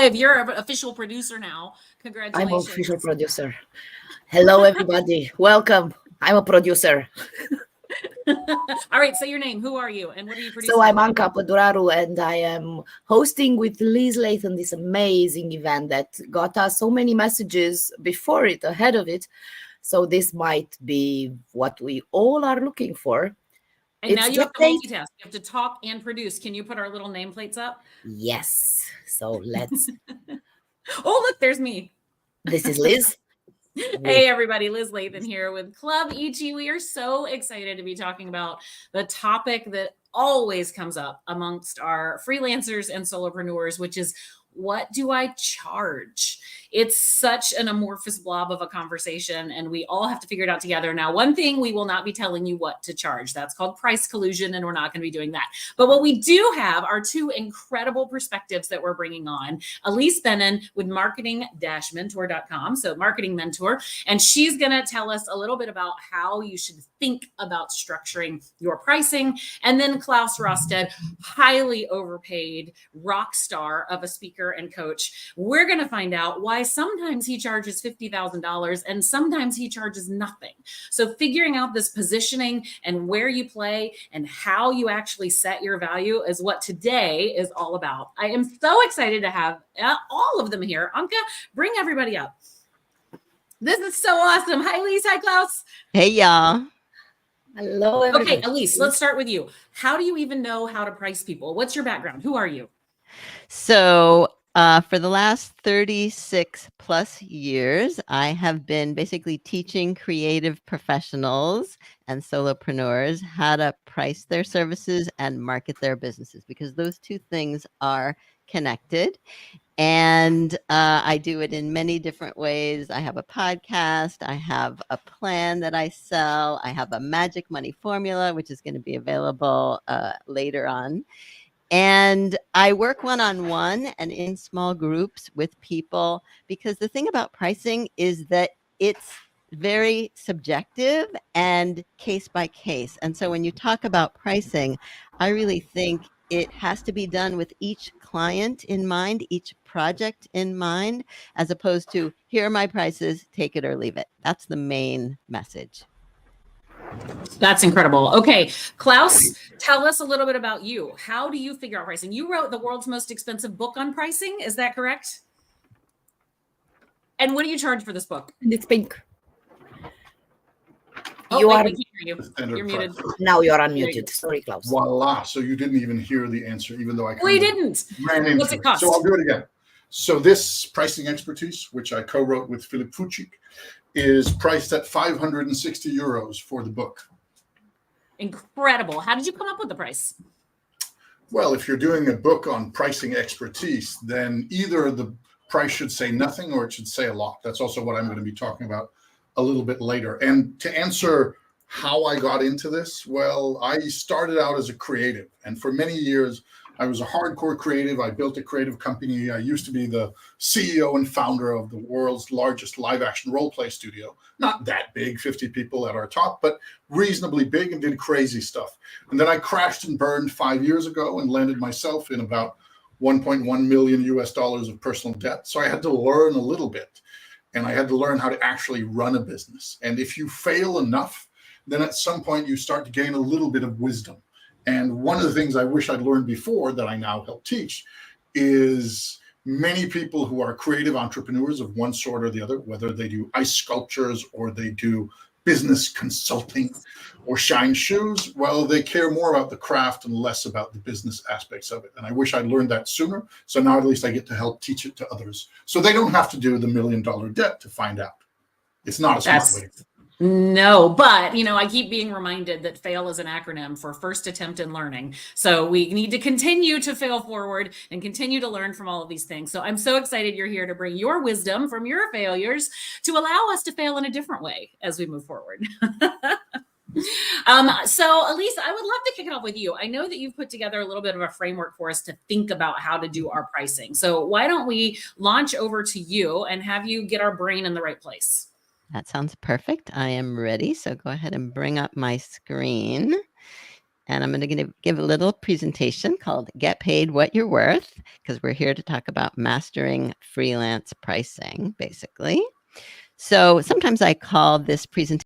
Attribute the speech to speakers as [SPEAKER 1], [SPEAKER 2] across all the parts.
[SPEAKER 1] live. You're an official producer now.
[SPEAKER 2] I'm
[SPEAKER 1] Congratulations.
[SPEAKER 2] an official producer. Hello, everybody. Welcome. I'm a producer.
[SPEAKER 1] All right, say your name. Who are you and what are you producing?
[SPEAKER 2] So I'm Anka Poduraru, and I am hosting with Liz Layton this amazing event that got us so many messages before it, ahead of it. So this might be what we all are looking for.
[SPEAKER 1] And now you have to multitask. You have to talk and produce. Can you put our little nameplates up?
[SPEAKER 2] Yes. So let's.
[SPEAKER 1] Oh, look, there's me.
[SPEAKER 2] This is Liz.
[SPEAKER 1] Hey everybody, Liz Layton here with Club EG. We are so excited to be talking about the topic that always comes up amongst our freelancers and solopreneurs, which is, what do I charge? It's such an amorphous blob of a conversation, and we all have to figure it out together. Now, one thing, we will not be telling you what to charge. That's called price collusion, and we're not going to be doing that. But what we do have are two incredible perspectives that we're bringing on. Ilise Benun with marketing-mentor.com, so marketing mentor, and she's going to tell us a little bit about how you should think about structuring your pricing. And then Claus Raasted, highly overpaid rock star of a speaker and coach. We're going to find out why sometimes he charges $50,000 and sometimes he charges nothing. So figuring out this positioning and where you play and how you actually set your value is what today is all about. I am so excited to have all of them here. Anka, bring everybody up. This is so awesome. Hi, Ilise. Hi, Claus.
[SPEAKER 3] Hey, y'all.
[SPEAKER 2] Hello, everybody.
[SPEAKER 1] Okay, Ilise, let's start with you. How do you even know how to price people? What's your background? Who are you?
[SPEAKER 3] So for the last 36 plus years, I have been basically teaching creative professionals and solopreneurs how to price their services and market their businesses, because those two things are connected. And I do it in many different ways. I have a podcast. I have a plan that I sell. I have a magic money formula, which is going to be available later on. And I work one-on-one and in small groups with people, because the thing about pricing is that it's very subjective and case by case. And so when you talk about pricing, I really think it has to be done with each client in mind, each project in mind, as opposed to, here are my prices, take it or leave it. That's the main message.
[SPEAKER 1] That's incredible. Okay, Claus, tell us a little bit about you. How do you figure out pricing? You wrote the world's most expensive book on pricing. Is that correct? And what do you charge for this book?
[SPEAKER 2] It's pink.
[SPEAKER 1] Oh,
[SPEAKER 2] You
[SPEAKER 1] wait,
[SPEAKER 2] are.
[SPEAKER 1] we can't hear you. You're muted.
[SPEAKER 2] Now you're unmuted. Sorry, Claus.
[SPEAKER 4] Voila. So you didn't even hear the answer, even though I
[SPEAKER 1] We didn't.
[SPEAKER 4] ran into
[SPEAKER 1] What's it cost?
[SPEAKER 4] So I'll do it again. So this pricing expertise, which I co-wrote with Philip Fuchik, is priced at 560 euros for the book.
[SPEAKER 1] Incredible. How did you come up with the price?
[SPEAKER 4] Well, if you're doing a book on pricing expertise, then either the price should say nothing or it should say a lot. That's also what I'm going to be talking about a little bit later. And to answer how I got into this, well, I started out as a creative. And for many years, I was a hardcore creative. I built a creative company. I used to be the CEO and founder of the world's largest live action role play studio. Not that big, 50 people at our top, but reasonably big, and did crazy stuff. And then I crashed and burned 5 years ago and landed myself in about 1.1 million US dollars of personal debt. So I had to learn a little bit, and I had to learn how to actually run a business. And if you fail enough, then at some point you start to gain a little bit of wisdom. And one of the things I wish I'd learned before that I now help teach is many people who are creative entrepreneurs of one sort or the other, whether they do ice sculptures or they do business consulting or shine shoes, well, they care more about the craft and less about the business aspects of it. And I wish I'd learned that sooner. So now at least I get to help teach it to others, so they don't have to do the $1 million debt to find out. It's not a smart way.
[SPEAKER 1] No, but I keep being reminded that FAIL is an acronym for first attempt in learning. So we need to continue to fail forward and continue to learn from all of these things. So I'm so excited you're here to bring your wisdom from your failures to allow us to fail in a different way as we move forward. So Ilise, I would love to kick it off with you. I know that you've put together a little bit of a framework for us to think about how to do our pricing. So why don't we launch over to you and have you get our brain in the right place?
[SPEAKER 3] That sounds perfect. I am ready. So go ahead and bring up my screen. and I'm going to give a little presentation called Get Paid What You're Worth, because we're here to talk about mastering freelance pricing, basically. So sometimes I call this presentation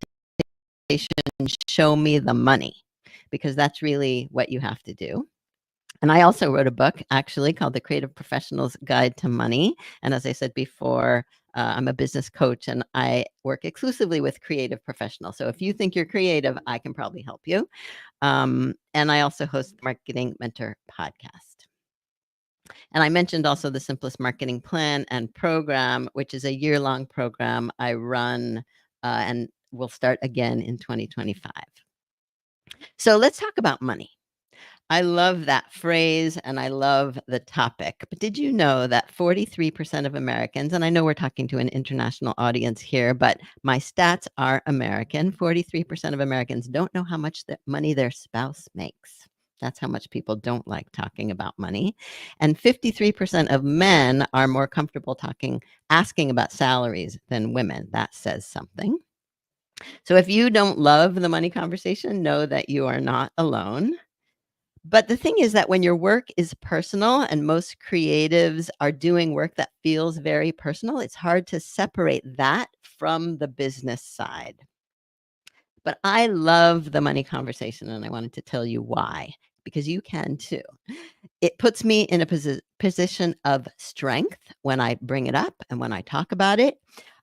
[SPEAKER 3] Show Me the Money, because that's really what you have to do. And I also wrote a book actually called The Creative Professional's Guide to Money. And as I said before, I'm a business coach and I work exclusively with creative professionals. So if you think you're creative, I can probably help you. And I also host the Marketing Mentor podcast. And I mentioned also the Simplest Marketing Plan and Program, which is a year-long program I run and will start again in 2025. So let's talk about money. I love that phrase and I love the topic. But did you know that 43% of Americans, and I know we're talking to an international audience here, but my stats are American, 43% of Americans don't know how much money their spouse makes. That's how much people don't like talking about money. And 53% of men are more comfortable asking about salaries than women. That says something. So if you don't love the money conversation, know that you are not alone. But the thing is that when your work is personal, and most creatives are doing work that feels very personal, it's hard to separate that from the business side. But I love the money conversation, and I wanted to tell you why, because you can too. It puts me in a position of strength when I bring it up and when I talk about it.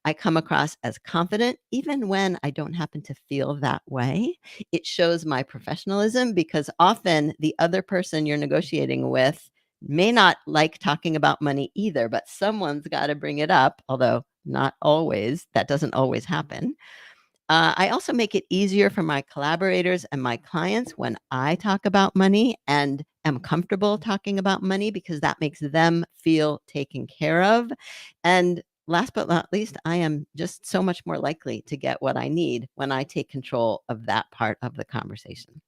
[SPEAKER 3] I come across as confident, even when I don't happen to feel that way. It shows my professionalism because often the other person you're negotiating with may not like talking about money either, but someone's got to bring it up, although not always. That doesn't always happen. I also make it easier for my collaborators and my clients when I talk about money and am comfortable talking about money because that makes them feel taken care of. And last but not least, I am just so much more likely to get what I need when I take control of that part of the conversation.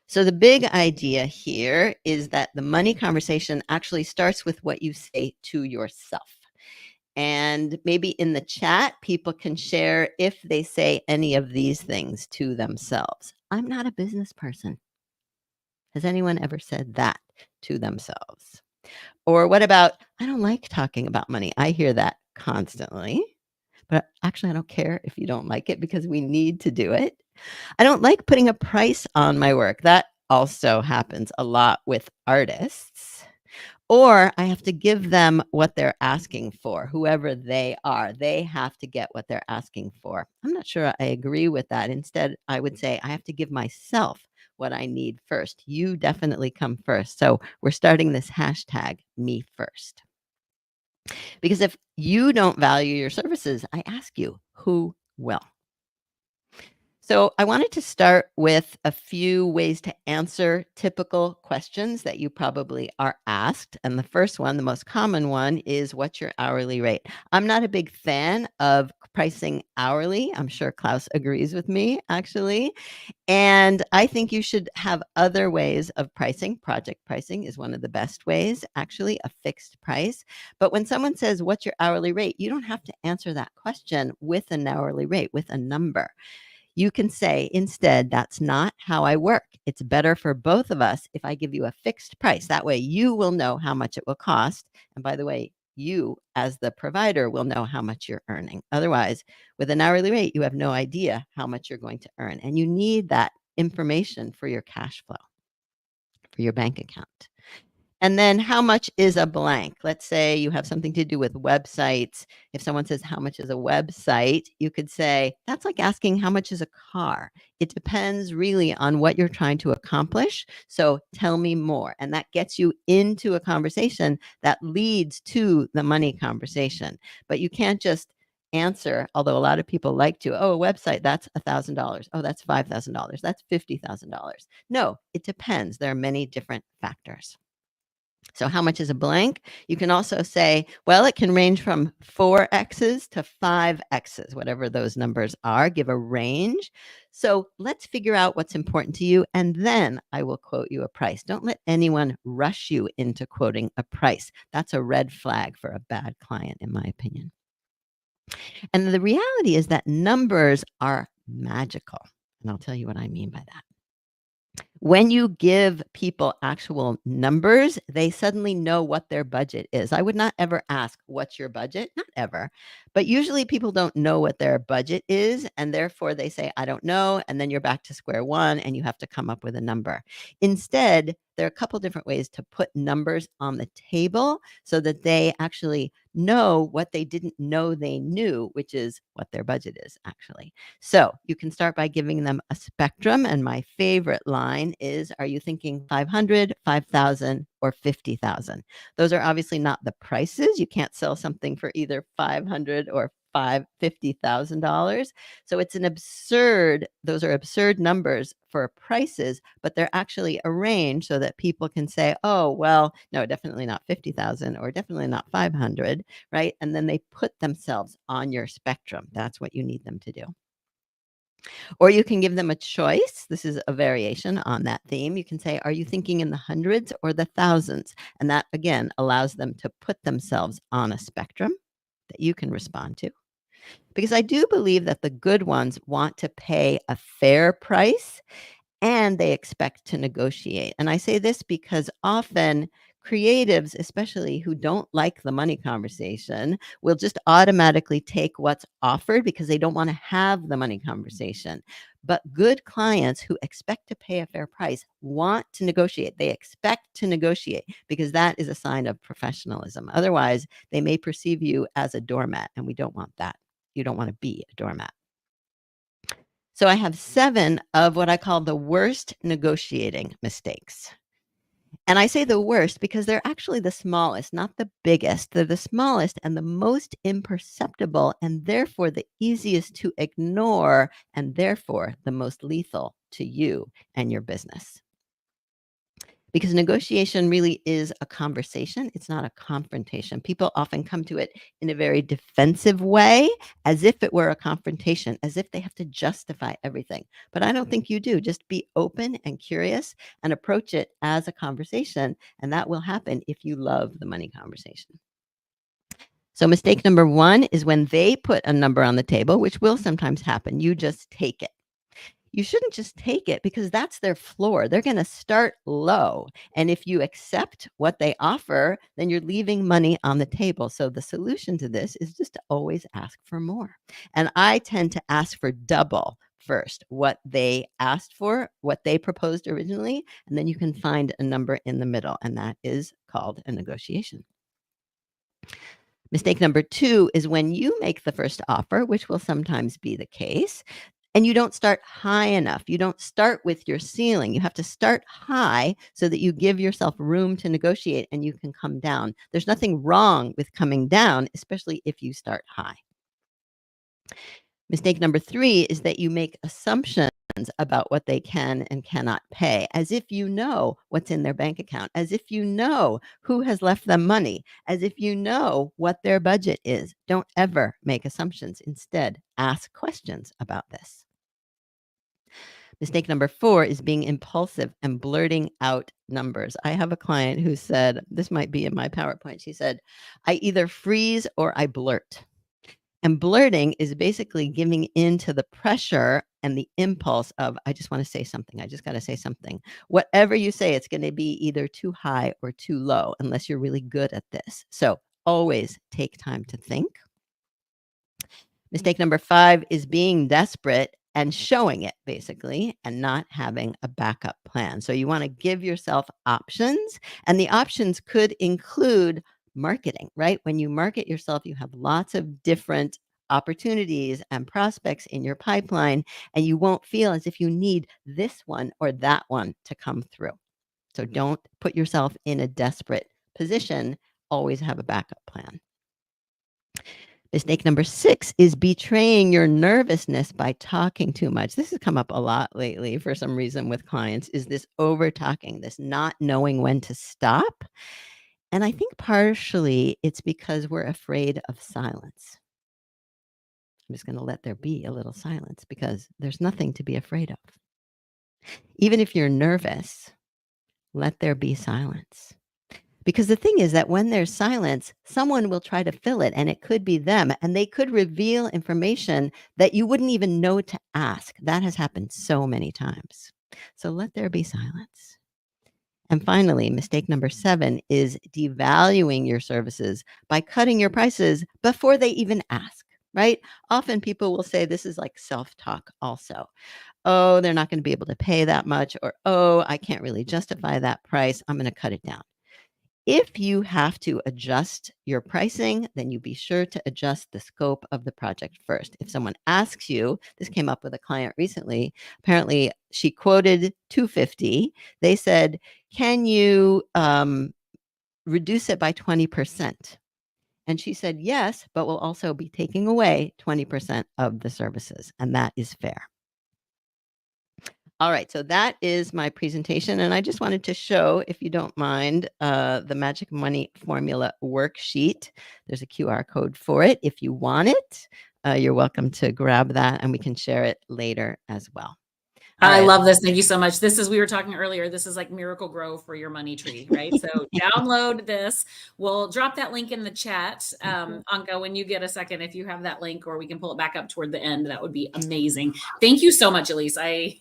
[SPEAKER 3] So the big idea here is that the money conversation actually starts with what you say to yourself. And maybe in the chat, people can share if they say any of these things to themselves. I'm not a business person. Has anyone ever said that to themselves? Or what about, I don't like talking about money. I hear that constantly. But actually, I don't care if you don't like it because we need to do it. I don't like putting a price on my work. That also happens a lot with artists. Or I have to give them what they're asking for, whoever they are. They have to get what they're asking for. I'm not sure I agree with that. Instead, I would say I have to give myself what I need first. You definitely come first. So we're starting this hashtag, me first. Because if you don't value your services, I ask you, who will? So I wanted to start with a few ways to answer typical questions that you probably are asked. And the first one, the most common one, is what's your hourly rate? I'm not a big fan of pricing hourly. I'm sure Claus agrees with me, actually. And I think you should have other ways of pricing. Project pricing is one of the best ways, actually, a fixed price. But when someone says, what's your hourly rate? You don't have to answer that question with an hourly rate, with a number. You can say instead, that's not how I work. It's better for both of us if I give you a fixed price. That way you will know how much it will cost. And by the way, you as the provider will know how much you're earning. Otherwise, with an hourly rate, you have no idea how much you're going to earn. And you need that information for your cash flow, for your bank account. And then how much is a blank? Let's say you have something to do with websites. If someone says, how much is a website? You could say, that's like asking how much is a car? It depends really on what you're trying to accomplish. So tell me more. And that gets you into a conversation that leads to the money conversation. But you can't just answer, although a lot of people like to, oh, a website, that's $1,000. Oh, that's $5,000. That's $50,000. No, it depends. There are many different factors. So how much is a blank? You can also say, well, it can range from 4X's to 5X's, whatever those numbers are. Give a range. So let's figure out what's important to you, and then I will quote you a price. Don't let anyone rush you into quoting a price. That's a red flag for a bad client, in my opinion. And the reality is that numbers are magical. And I'll tell you what I mean by that. When you give people actual numbers, they suddenly know what their budget is. I would not ever ask, what's your budget? Not ever. But usually people don't know what their budget is, and therefore they say, I don't know. And then you're back to square one and you have to come up with a number. Instead, there are a couple different ways to put numbers on the table so that they actually know what they didn't know they knew, which is what their budget is actually. So you can start by giving them a spectrum. And my favorite line is, are you thinking 500, 5,000, or 50,000? Those are obviously not the prices. You can't sell something for either 500 or $50,000. So it's an absurd, those are absurd numbers for prices, but they're actually arranged so that people can say, oh, well, no, definitely not 50,000 or definitely not 500, right? And then they put themselves on your spectrum. That's what you need them to do. Or you can give them a choice. This is a variation on that theme. You can say, are you thinking in the hundreds or the thousands? And that, again, allows them to put themselves on a spectrum that you can respond to. Because I do believe that the good ones want to pay a fair price and they expect to negotiate. And I say this because often creatives, especially who don't like the money conversation, will just automatically take what's offered because they don't want to have the money conversation. But good clients who expect to pay a fair price want to negotiate. They expect to negotiate because that is a sign of professionalism. Otherwise, they may perceive you as a doormat, and we don't want that. You don't want to be a doormat. So I have 7 of what I call the worst negotiating mistakes. And I say the worst because they're actually the smallest, not the biggest. They're the smallest and the most imperceptible, and therefore the easiest to ignore, and therefore the most lethal to you and your business. Because negotiation really is a conversation. It's not a confrontation. People often come to it in a very defensive way, as if it were a confrontation, as if they have to justify everything. But I don't think you do. Just be open and curious and approach it as a conversation. And that will happen if you love the money conversation. So mistake number 1 is when they put a number on the table, which will sometimes happen. You just take it. You shouldn't just take it because that's their floor. They're going to start low. And if you accept what they offer, then you're leaving money on the table. So the solution to this is just to always ask for more. And I tend to ask for double first, what they asked for, what they proposed originally, and then you can find a number in the middle. And that is called a negotiation. Mistake number 2 is when you make the first offer, which will sometimes be the case, and you don't start high enough. You don't start with your ceiling. You have to start high so that you give yourself room to negotiate and you can come down. There's nothing wrong with coming down, especially if you start high. Mistake number 3 is that you make assumptions about what they can and cannot pay, as if you know what's in their bank account, as if you know who has left them money, as if you know what their budget is. Don't ever make assumptions. Instead, ask questions about this. Mistake number 4 is being impulsive and blurting out numbers. I have a client who said, this might be in my PowerPoint. She said, I either freeze or I blurt. And blurting is basically giving in to the pressure and the impulse of, I just want to say something. I just got to say something. Whatever you say, it's going to be either too high or too low, unless you're really good at this. So always take time to think. Mistake number 5 is being desperate and showing it, basically, and not having a backup plan. So you want to give yourself options, and the options could include marketing, right? When you market yourself, you have lots of different opportunities and prospects in your pipeline, and you won't feel as if you need this one or that one to come through. So don't put yourself in a desperate position. Always have a backup plan. Mistake number 6 is betraying your nervousness by talking too much. This has come up a lot lately for some reason with clients, is this over talking, this not knowing when to stop. And I think partially it's because we're afraid of silence. I'm just going to let there be a little silence because there's nothing to be afraid of. Even if you're nervous, let there be silence. Because the thing is that when there's silence, someone will try to fill it, and it could be them, and they could reveal information that you wouldn't even know to ask. That has happened so many times. So let there be silence. And finally, mistake number 7 is devaluing your services by cutting your prices before they even ask, right? Often people will say this is like self-talk also. Oh, they're not going to be able to pay that much, or oh, I can't really justify that price. I'm going to cut it down. If you have to adjust your pricing, then you be sure to adjust the scope of the project first. If someone asks you, this came up with a client recently, apparently she quoted $250. They said, can you reduce it by 20%? And she said, yes, but we'll also be taking away 20% of the services, and that is fair. All right, so that is my presentation, and I just wanted to show, if you don't mind, the Magic Money Formula worksheet. There's a QR code for it. If you want it, you're welcome to grab that, and we can share it later as well.
[SPEAKER 1] I love this. Thank you so much. This is, we were talking earlier, this is like Miracle Grow for your money tree, right? So download this. We'll drop that link in the chat. Anka, when you get a second, if you have that link, or we can pull it back up toward the end, that would be amazing. Thank you so much, Ilise.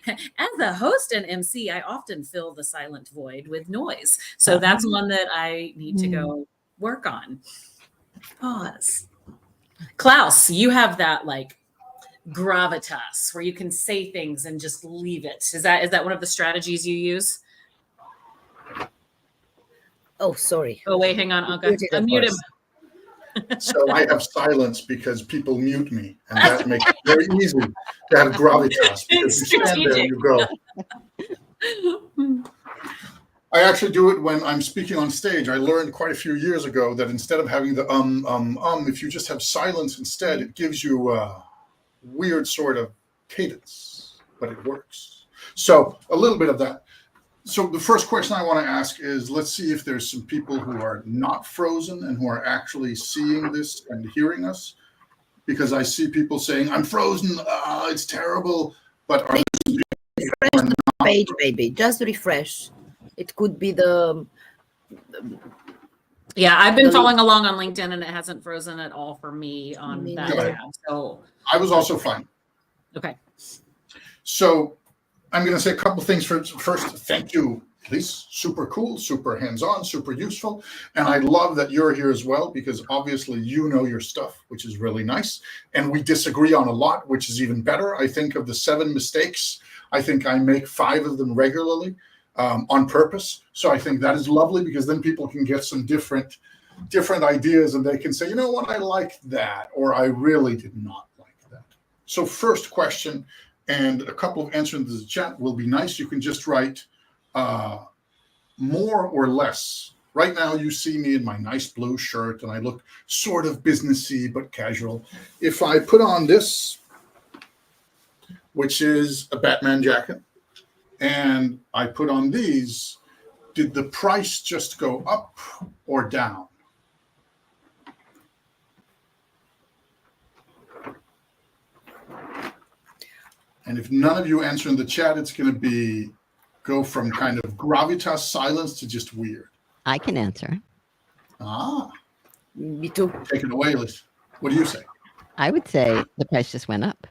[SPEAKER 1] As a host and MC, I often fill the silent void with noise. So that's one that I need to go work on. Pause. Klaus, you have that like gravitas where you can say things and just leave it. Is that one of the strategies you use?
[SPEAKER 2] Oh, sorry.
[SPEAKER 1] Oh, wait, hang on, Anka. Unmute him.
[SPEAKER 4] So I have silence because people mute me, and that makes it very easy to have gravitas, because you stand there and you go. I actually do it when I'm speaking on stage. I learned quite a few years ago that instead of having the if you just have silence instead, it gives you weird sort of cadence, but it works. So a little bit of that. So the first question I want to ask is, let's see if there's some people who are not frozen and who are actually seeing this and hearing us, because I see people saying, I'm frozen, it's terrible, but are
[SPEAKER 2] refresh the page, maybe. Just refresh. It could be the...
[SPEAKER 1] Yeah, I've been following along on LinkedIn, and it hasn't frozen at all for me on that tab. So
[SPEAKER 4] I was also fine.
[SPEAKER 1] Okay.
[SPEAKER 4] So I'm going to say a couple things first. Thank you, Elise. Super cool, super hands-on, super useful. And I love that you're here as well, because obviously you know your stuff, which is really nice. And we disagree on a lot, which is even better. I think of the 7 mistakes, I think I make 5 of them regularly on purpose. So I think that is lovely, because then people can get some different ideas, and they can say, you know what, I like that, or I really did not like that. So first question, and a couple of answers in the chat will be nice. You can just write more or less. Right now you see me in my nice blue shirt, and I look sort of businessy but casual. If I put on this, which is a Batman jacket, and I put on these, did the price just go up or down? And if none of you answer in the chat, it's going to go from kind of gravitas silence to just weird.
[SPEAKER 3] I can answer.
[SPEAKER 2] Me too.
[SPEAKER 4] Take it away, Liz. What do you say?
[SPEAKER 3] I would say the price just went up.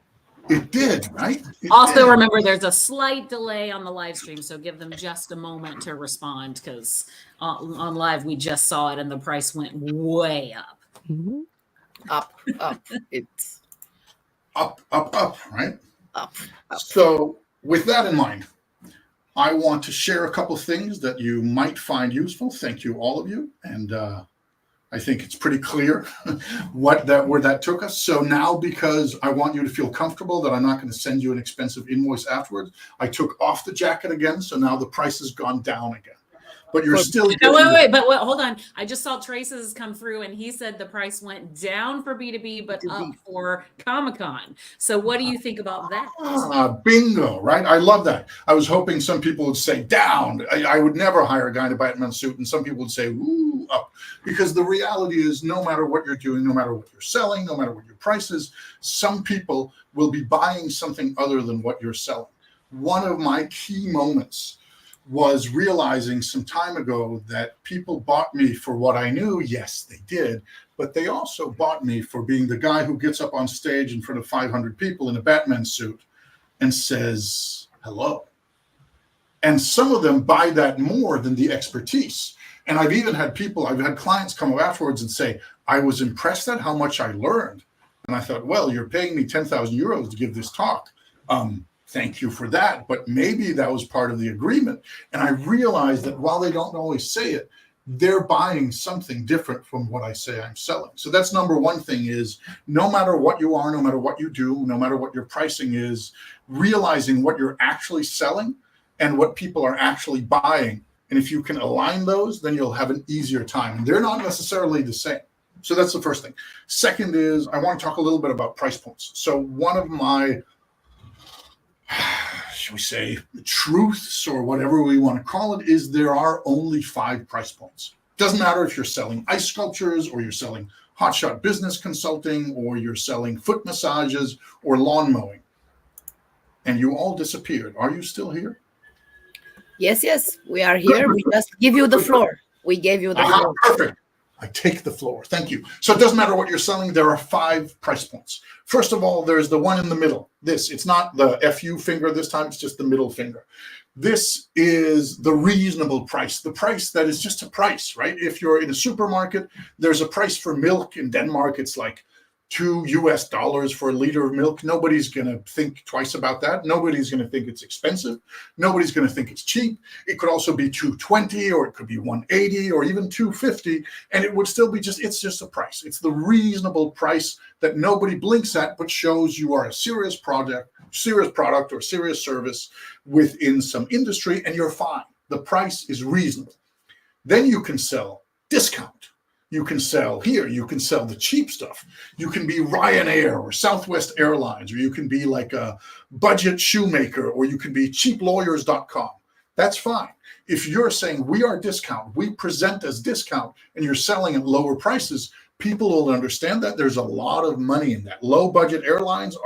[SPEAKER 4] It did, right?
[SPEAKER 1] Also, remember, there's a slight delay on the live stream, so give them just a moment to respond, because on live we just saw it and the price went way up.
[SPEAKER 3] Mm-hmm.
[SPEAKER 2] Up. It's
[SPEAKER 4] up, right?
[SPEAKER 2] Up.
[SPEAKER 4] So with that in mind, I want to share a couple things that you might find useful. Thank you, all of you. And I think it's pretty clear where that took us. So now, because I want you to feel comfortable that I'm not going to send you an expensive invoice afterwards, I took off the jacket again. So now the price has gone down again. But you're still
[SPEAKER 1] No, wait, but hold on. I just saw Trace's come through, and he said the price went down for B2B, but up for Comic-Con. So what do you think about that?
[SPEAKER 4] Bingo, right? I love that. I was hoping some people would say down. I would never hire a guy in a Batman suit, and some people would say, ooh, up. Because the reality is, no matter what you're doing, no matter what you're selling, no matter what your price is, some people will be buying something other than what you're selling. One of my key moments was realizing some time ago that people bought me for what I knew. Yes, they did. But they also bought me for being the guy who gets up on stage in front of 500 people in a Batman suit and says, Hello. And some of them buy that more than the expertise. And I've had clients come up afterwards and say, I was impressed at how much I learned. And I thought, well, you're paying me 10,000 euros to give this talk. Thank you for that. But maybe that was part of the agreement. And I realized that while they don't always say it, they're buying something different from what I say I'm selling. So that's number one thing is no matter what you are, no matter what you do, no matter what your pricing is, realizing what you're actually selling and what people are actually buying. And if you can align those, then you'll have an easier time. And they're not necessarily the same. So that's the first thing. Second is I want to talk a little bit about price points. So one of my, shall we say, truths or whatever we want to call it is there are only 5 price points. Doesn't matter if you're selling ice sculptures or you're selling hotshot business consulting or you're selling foot massages or lawn mowing. And you all disappeared. Are you still here?
[SPEAKER 2] Yes, we are here. We just give you the floor. We gave you the floor.
[SPEAKER 4] Perfect. I take the floor. Thank you. So it doesn't matter what you're selling. There are 5 price points. First of all, there's the one in the middle. It's not the FU finger this time. It's just the middle finger. This is the reasonable price, the price that is just a price, right? If you're in a supermarket, there's a price for milk. In Denmark, it's like $2 for a liter of milk. Nobody's going to think twice about that. Nobody's going to think it's expensive. Nobody's going to think it's cheap. It could also be $2.20 or it could be $1.80 or even $2.50. And it would still be it's just a price. It's the reasonable price that nobody blinks at, but shows you are a serious product or serious service within some industry and you're fine. The price is reasonable. Then you can sell discount. You can sell the cheap stuff. You can be Ryanair or Southwest Airlines, or you can be like a budget shoemaker, or you can be cheaplawyers.com. That's fine. If you're saying we are discount, we present as discount, and you're selling at lower prices, people will understand that. There's a lot of money in that. Low budget airlines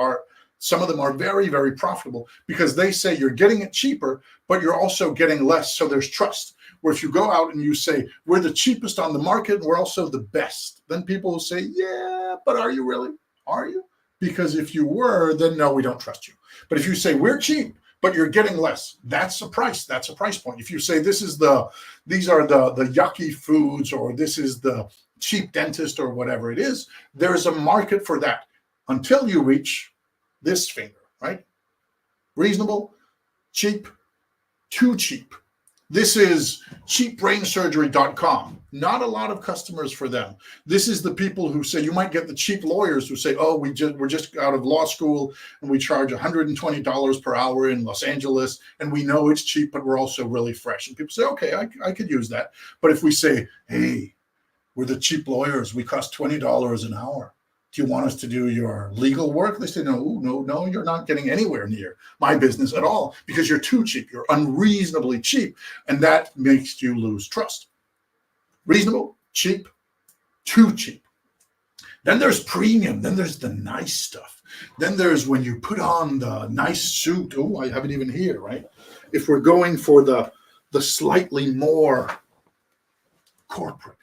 [SPEAKER 4] some of them are very, very profitable because they say you're getting it cheaper, but you're also getting less. So there's trust. Where if you go out and you say, we're the cheapest on the market, and we're also the best, then people will say, yeah, but are you really? Are you? Because if you were, then no, we don't trust you. But if you say we're cheap, but you're getting less, that's a price. That's a price point. If you say these are the yucky foods, or this is the cheap dentist, or whatever it is, there's a market for that until you reach this finger, right? Reasonable, cheap, too cheap. This is cheapbrainsurgery.com. Not a lot of customers for them. This is the people who say, you might get the cheap lawyers who say, oh, we're just out of law school and we charge $120 per hour in Los Angeles and we know it's cheap, but we're also really fresh. And people say, okay, I could use that. But if we say, hey, we're the cheap lawyers, we cost $20 an hour. Do you want us to do your legal work? They say, no, you're not getting anywhere near my business at all because you're too cheap. You're unreasonably cheap. And that makes you lose trust. Reasonable, cheap, too cheap. Then there's premium. Then there's the nice stuff. Then there's when you put on the nice suit. Oh, I have it even here, right? If we're going for the slightly more corporate,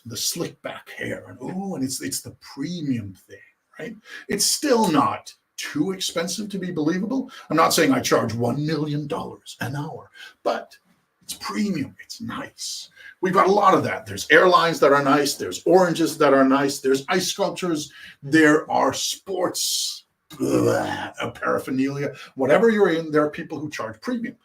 [SPEAKER 4] the slick back hair, and it's the premium thing, right? It's still not too expensive to be believable. I'm not saying I charge $1 million an hour, but it's premium. It's nice. We've got a lot of that. There's airlines that are nice. There's oranges that are nice. There's ice sculptures. There are sports paraphernalia. Whatever you're in, there are people who charge premium.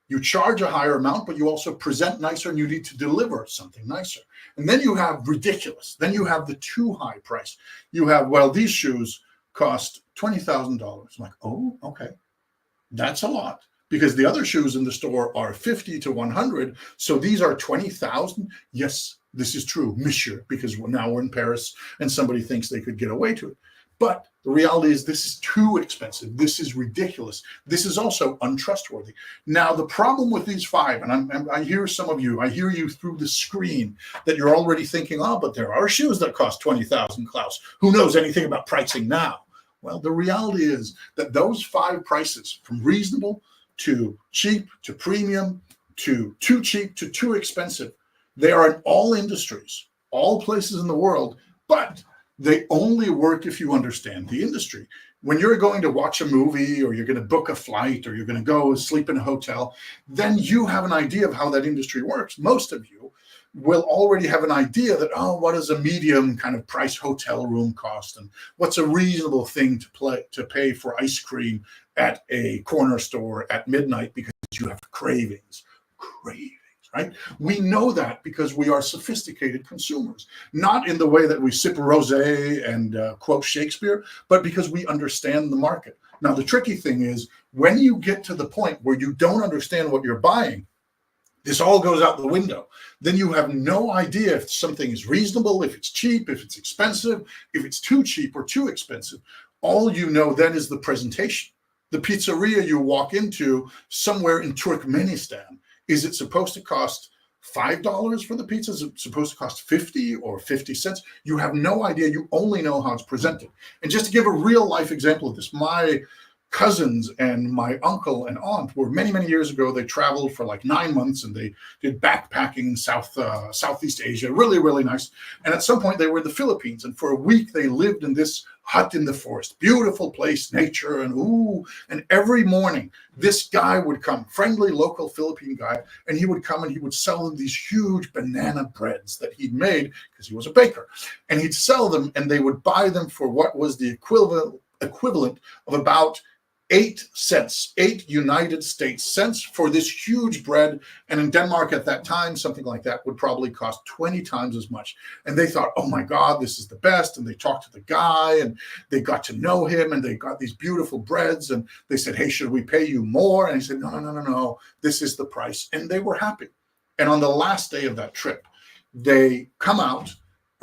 [SPEAKER 4] You charge a higher amount, but you also present nicer and you need to deliver something nicer. And then you have ridiculous. Then you have the too high price. You have, well, these shoes cost $20,000. I'm like, oh, okay. That's a lot because the other shoes in the store are 50 to 100. So these are 20,000. Yes, this is true, monsieur, because now we're in Paris and somebody thinks they could get away to it. But the reality is this is too expensive. This is ridiculous. This is also untrustworthy. Now, the problem with these 5, and I hear some of you, I hear you through the screen that you're already thinking, oh, but there are shoes that cost 20,000, Klaus. Who knows anything about pricing now? Well, the reality is that those 5 prices, from reasonable to cheap to premium to too cheap to too expensive, they are in all industries, all places in the world, but They only work if you understand the industry. When you're going to watch a movie, or you're going to book a flight, or you're going to go sleep in a hotel, then you have an idea of how that industry works. Most of you will already have an idea that, oh, what does a medium kind of price hotel room cost? And what's a reasonable thing to pay for ice cream at a corner store at midnight because you have cravings, right? We know that because we are sophisticated consumers, not in the way that we sip rosé and quote Shakespeare, but because we understand the market. Now, the tricky thing is when you get to the point where you don't understand what you're buying, this all goes out the window. Then you have no idea if something is reasonable, if it's cheap, if it's expensive, if it's too cheap or too expensive. All you know then is the presentation. The pizzeria you walk into somewhere in Turkmenistan, is it supposed to cost $5 for the pizza? Is it supposed to cost 50 or 50 cents? You have no idea. You only know how it's presented. And just to give a real life example of this, my cousins and my uncle and aunt were many years ago. They traveled for like 9 months and they did backpacking in Southeast Asia. Really nice. And at some point they were in the Philippines, and for a week they lived in this hut in the forest. Beautiful place, nature, and every morning this guy would come, friendly local Philippine guy, and he would come and he would sell them these huge banana breads that he'd made because he was a baker. And he'd sell them, and they would buy them for what was the equivalent of about 8 cents, 8 United States cents for this huge bread. And in Denmark at that time, something like that would probably cost 20 times as much. And they thought, oh my God, this is the best. And they talked to the guy and they got to know him, and they got these beautiful breads. And they said, hey, should we pay you more? And he said, no, this is the price. And they were happy. And on the last day of that trip, they come out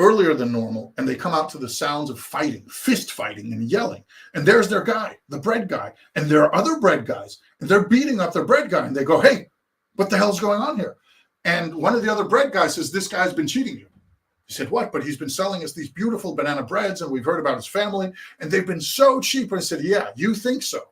[SPEAKER 4] earlier than normal, and they come out to the sounds of fighting, fist fighting and yelling. And there's their guy, the bread guy, and there are other bread guys, and they're beating up their bread guy. And they go, hey, what the hell's going on here? And one of the other bread guys says, this guy's been cheating you. He said, what? But he's been selling us these beautiful banana breads, and we've heard about his family, and they've been so cheap. And I said, yeah, you think so,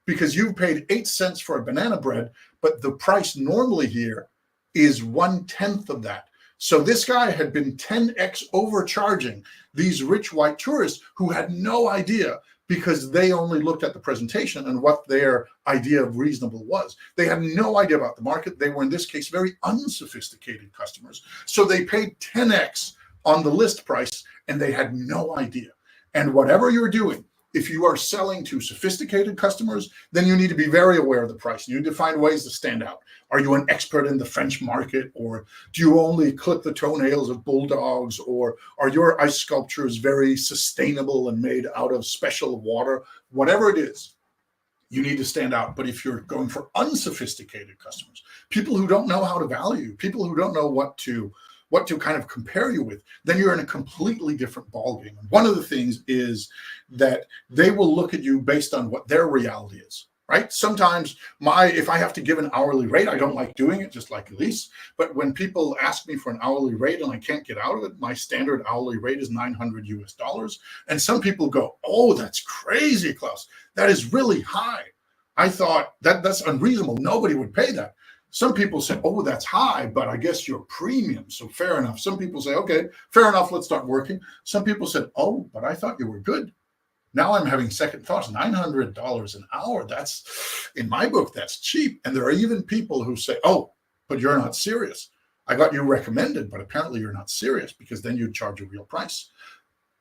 [SPEAKER 4] because you've paid 8 cents for a banana bread, but the price normally here is 1/10 of that. So this guy had been 10x overcharging these rich white tourists who had no idea, because they only looked at the presentation and what their idea of reasonable was. They had no idea about the market. They were, in this case, very unsophisticated customers. So they paid 10x on the list price, and they had no idea. And whatever you're doing, if you are selling to sophisticated customers, then you need to be very aware of the price. You need to find ways to stand out. Are you an expert in the French market, or do you only clip the toenails of bulldogs, or are your ice sculptures very sustainable and made out of special water? Whatever it is, you need to stand out. But if you're going for unsophisticated customers, people who don't know how to value, people who don't know what to kind of compare you with, then you're in a completely different ballgame. And one of the things is that they will look at you based on what their reality is, right? Sometimes if I have to give an hourly rate, I don't like doing it, just like Ilise. But when people ask me for an hourly rate and I can't get out of it, my standard hourly rate is $900 US. And some people go, oh, that's crazy, Claus. That is really high. I thought that's unreasonable. Nobody would pay that. Some people say, oh, that's high, but I guess you're premium, so fair enough. Some people say, okay, fair enough, let's start working. Some people said, oh, but I thought you were good. Now I'm having second thoughts. $900 an hour, that's, in my book, that's cheap. And there are even people who say, oh, but you're not serious. I got you recommended, but apparently you're not serious, because then you'd charge a real price,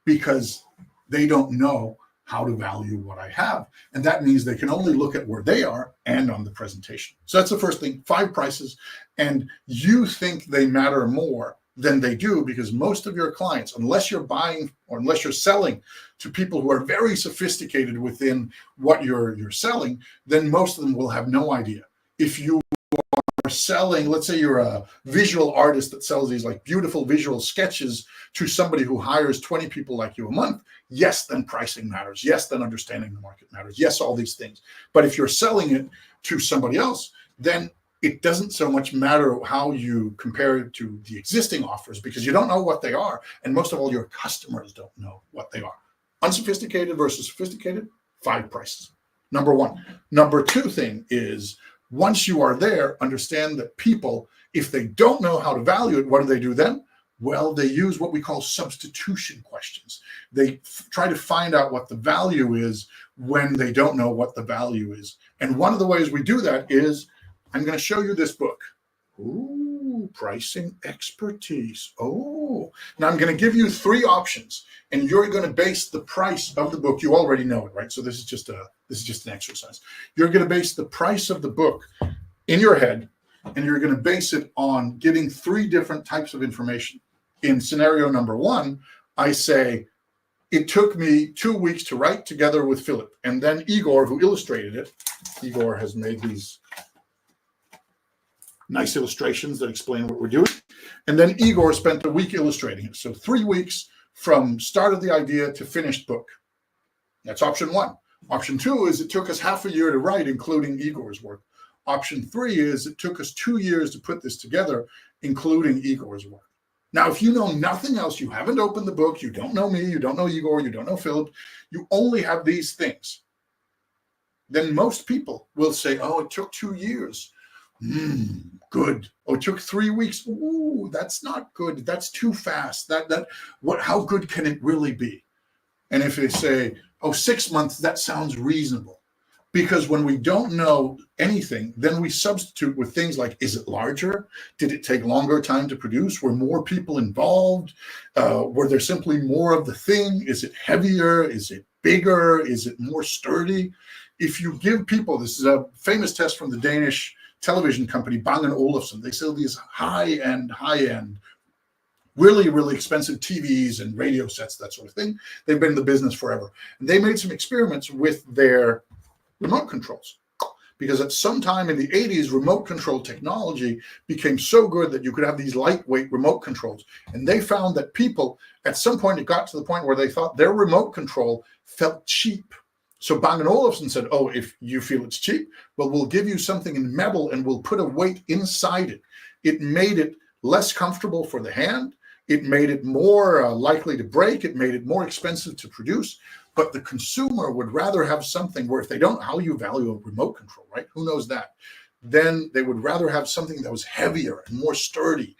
[SPEAKER 4] because they don't know how to value what I have. And that means they can only look at where they are and on the presentation. So that's the first thing, 5 prices. And you think they matter more than they do, because most of your clients, unless you're buying or unless you're selling to people who are very sophisticated within what you're selling, then most of them will have no idea. If you are selling, let's say you're a visual artist that sells these like beautiful visual sketches to somebody who hires 20 people like you a month, yes, then pricing matters. Yes, then understanding the market matters. Yes, all these things. But if you're selling it to somebody else, then it doesn't so much matter how you compare it to the existing offers, because you don't know what they are. And most of all, your customers don't know what they are. Unsophisticated versus sophisticated, 5 prices. Number 1. Number 2 thing is, once you are there, understand that people, if they don't know how to value it, what do they do then? Well, they use what we call substitution questions. They try to find out what the value is when they don't know what the value is. And one of the ways we do that is, I'm going to show you this book. Ooh, pricing expertise. Oh, now I'm going to give you 3 options, and you're going to base the price of the book. You already know it, right? So this is just an exercise. You're going to base the price of the book in your head, and you're going to base it on getting 3 different types of information. In scenario number 1, I say, it took me 2 weeks to write together with Philip. And then Igor, who illustrated it, Igor has made these nice illustrations that explain what we're doing. And then Igor spent a week illustrating it. So 3 weeks from start of the idea to finished book. That's option 1. Option 2 is it took us half a year to write, including Igor's work. Option 3 is it took us 2 years to put this together, including Igor's work. Now, if you know nothing else, you haven't opened the book, you don't know me, you don't know Igor, you don't know Philip, you only have these things, then most people will say, oh, it took 2 years. Good. Oh, it took 3 weeks. Ooh, that's not good. That's too fast. How good can it really be? And if they say, oh, 6 months, that sounds reasonable. Because when we don't know anything, then we substitute with things like, is it larger? Did it take longer time to produce? Were more people involved? Were there simply more of the thing? Is it heavier? Is it bigger? Is it more sturdy? If you give people, this is a famous test from the Danish television company, Bang & Olufsen. They sell these high-end, really, really expensive TVs and radio sets, that sort of thing. They've been in the business forever. And they made some experiments with their remote controls, because at some time in the 80s, remote control technology became so good that you could have these lightweight remote controls. And they found that people, at some point, it got to the point where they thought their remote control felt cheap. So Bang & Olufsen said, oh, if you feel it's cheap, well, we'll give you something in metal and we'll put a weight inside it. It made it less comfortable for the hand. It made it more likely to break. It made it more expensive to produce. But the consumer would rather have something where, if they don't, how you value a remote control, right? Who knows that? Then they would rather have something that was heavier and more sturdy.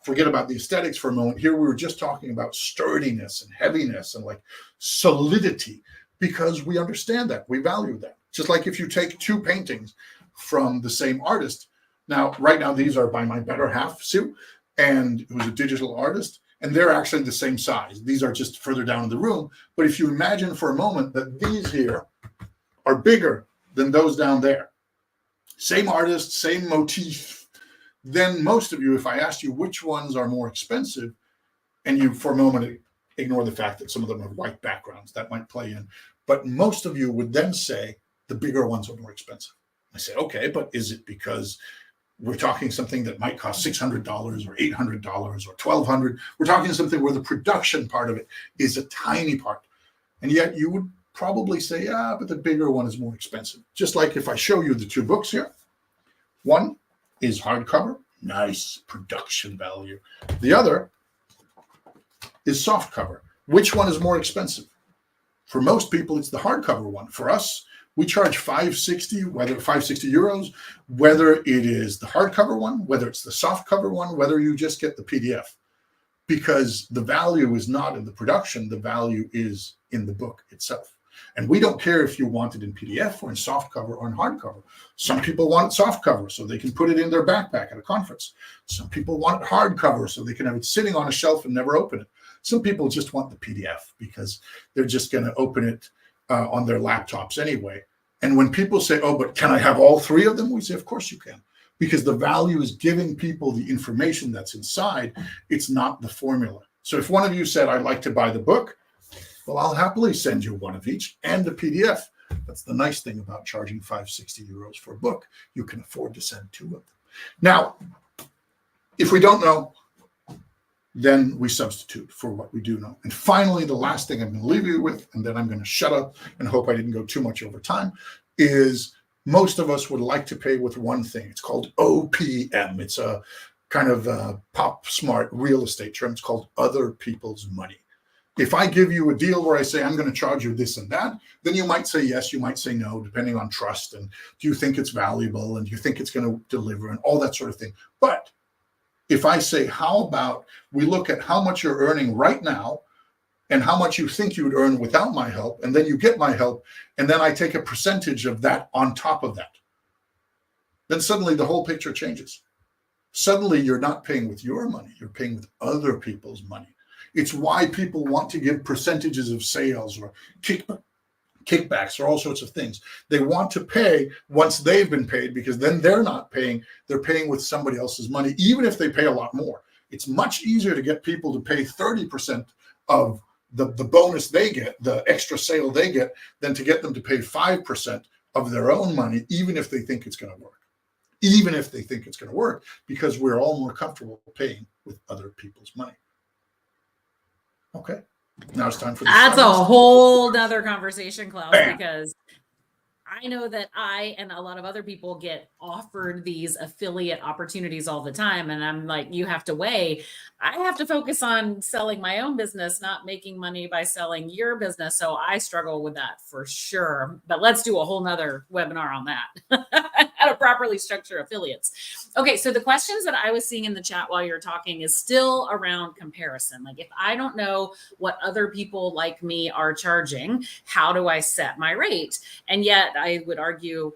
[SPEAKER 4] Forget about the aesthetics for a moment. Here we were just talking about sturdiness and heaviness and like solidity, because we understand that, we value that. Just like if you take 2 paintings from the same artist. Now, right now, these are by my better half, Sue, and who's a digital artist. And they're actually the same size. These are just further down in the room. But if you imagine for a moment that these here are bigger than those down there, same artist, same motif, then most of you, if I asked you which ones are more expensive, and you for a moment ignore the fact that some of them are white backgrounds, that might play in, but most of you would then say the bigger ones are more expensive. I say, okay, but is it because we're talking something that might cost $600 or $800 or $1,200. We're talking something where the production part of it is a tiny part. And yet you would probably say, yeah, but the bigger one is more expensive. Just like if I show you the 2 books here. One is hardcover, nice production value. The other is softcover. Which one is more expensive? For most people, it's the hardcover one. For us, we charge 560, whether 560 euros, whether it is the hardcover one, whether it's the softcover one, whether you just get the PDF, because the value is not in the production, the value is in the book itself. And we don't care if you want it in PDF or in softcover or in hardcover. Some people want it softcover so they can put it in their backpack at a conference. Some people want it hardcover so they can have it sitting on a shelf and never open it. Some people just want the PDF because they're just going to open it on their laptops anyway. And when people say, oh, but can I have all 3 of them? We say, of course you can, because the value is giving people the information that's inside. It's not the formula. So if one of you said, I'd like to buy the book, well, I'll happily send you one of each and the PDF. That's the nice thing about charging 560 euros for a book. You can afford to send 2 of them. Now, if we don't know, then we substitute for what we do know. And finally, the last thing I'm going to leave you with, and then I'm going to shut up and hope I didn't go too much over time, is most of us would like to pay with one thing. It's called OPM. It's a kind of a pop smart real estate term. It's called other people's money. If I give you a deal where I say, I'm going to charge you this and that, then you might say yes, you might say no, depending on trust. And do you think it's valuable? And do you think it's going to deliver and all that sort of thing? But If I say, how about we look at how much you're earning right now and how much you think you'd earn without my help, and then you get my help, and then I take a percentage of that on top of that, then suddenly the whole picture changes. Suddenly you're not paying with your money, you're paying with other people's money. It's why people want to give percentages of sales or kickbacks or all sorts of things. They want to pay once they've been paid, because then they're not paying, they're paying with somebody else's money, even if they pay a lot more. It's much easier to get people to pay 30% of the bonus they get, the extra sale they get, than to get them to pay 5% of their own money, even if they think it's going to work. Even if they think it's going to work, because we're all more comfortable paying with other people's money. Okay. Now it's time for
[SPEAKER 1] that's a whole nother conversation, Klaus,
[SPEAKER 4] Bam.
[SPEAKER 1] because I know that I and a lot of other people get offered these affiliate opportunities all the time. And I'm like, you have to weigh. I have to focus on selling my own business, not making money by selling your business. So I struggle with that for sure. But let's do a whole nother webinar on that. How to properly structure affiliates. Okay, so the questions that I was seeing in the chat while you're talking is still around comparison. Like, if I don't know what other people like me are charging, how do I set my rate? And yet I would argue,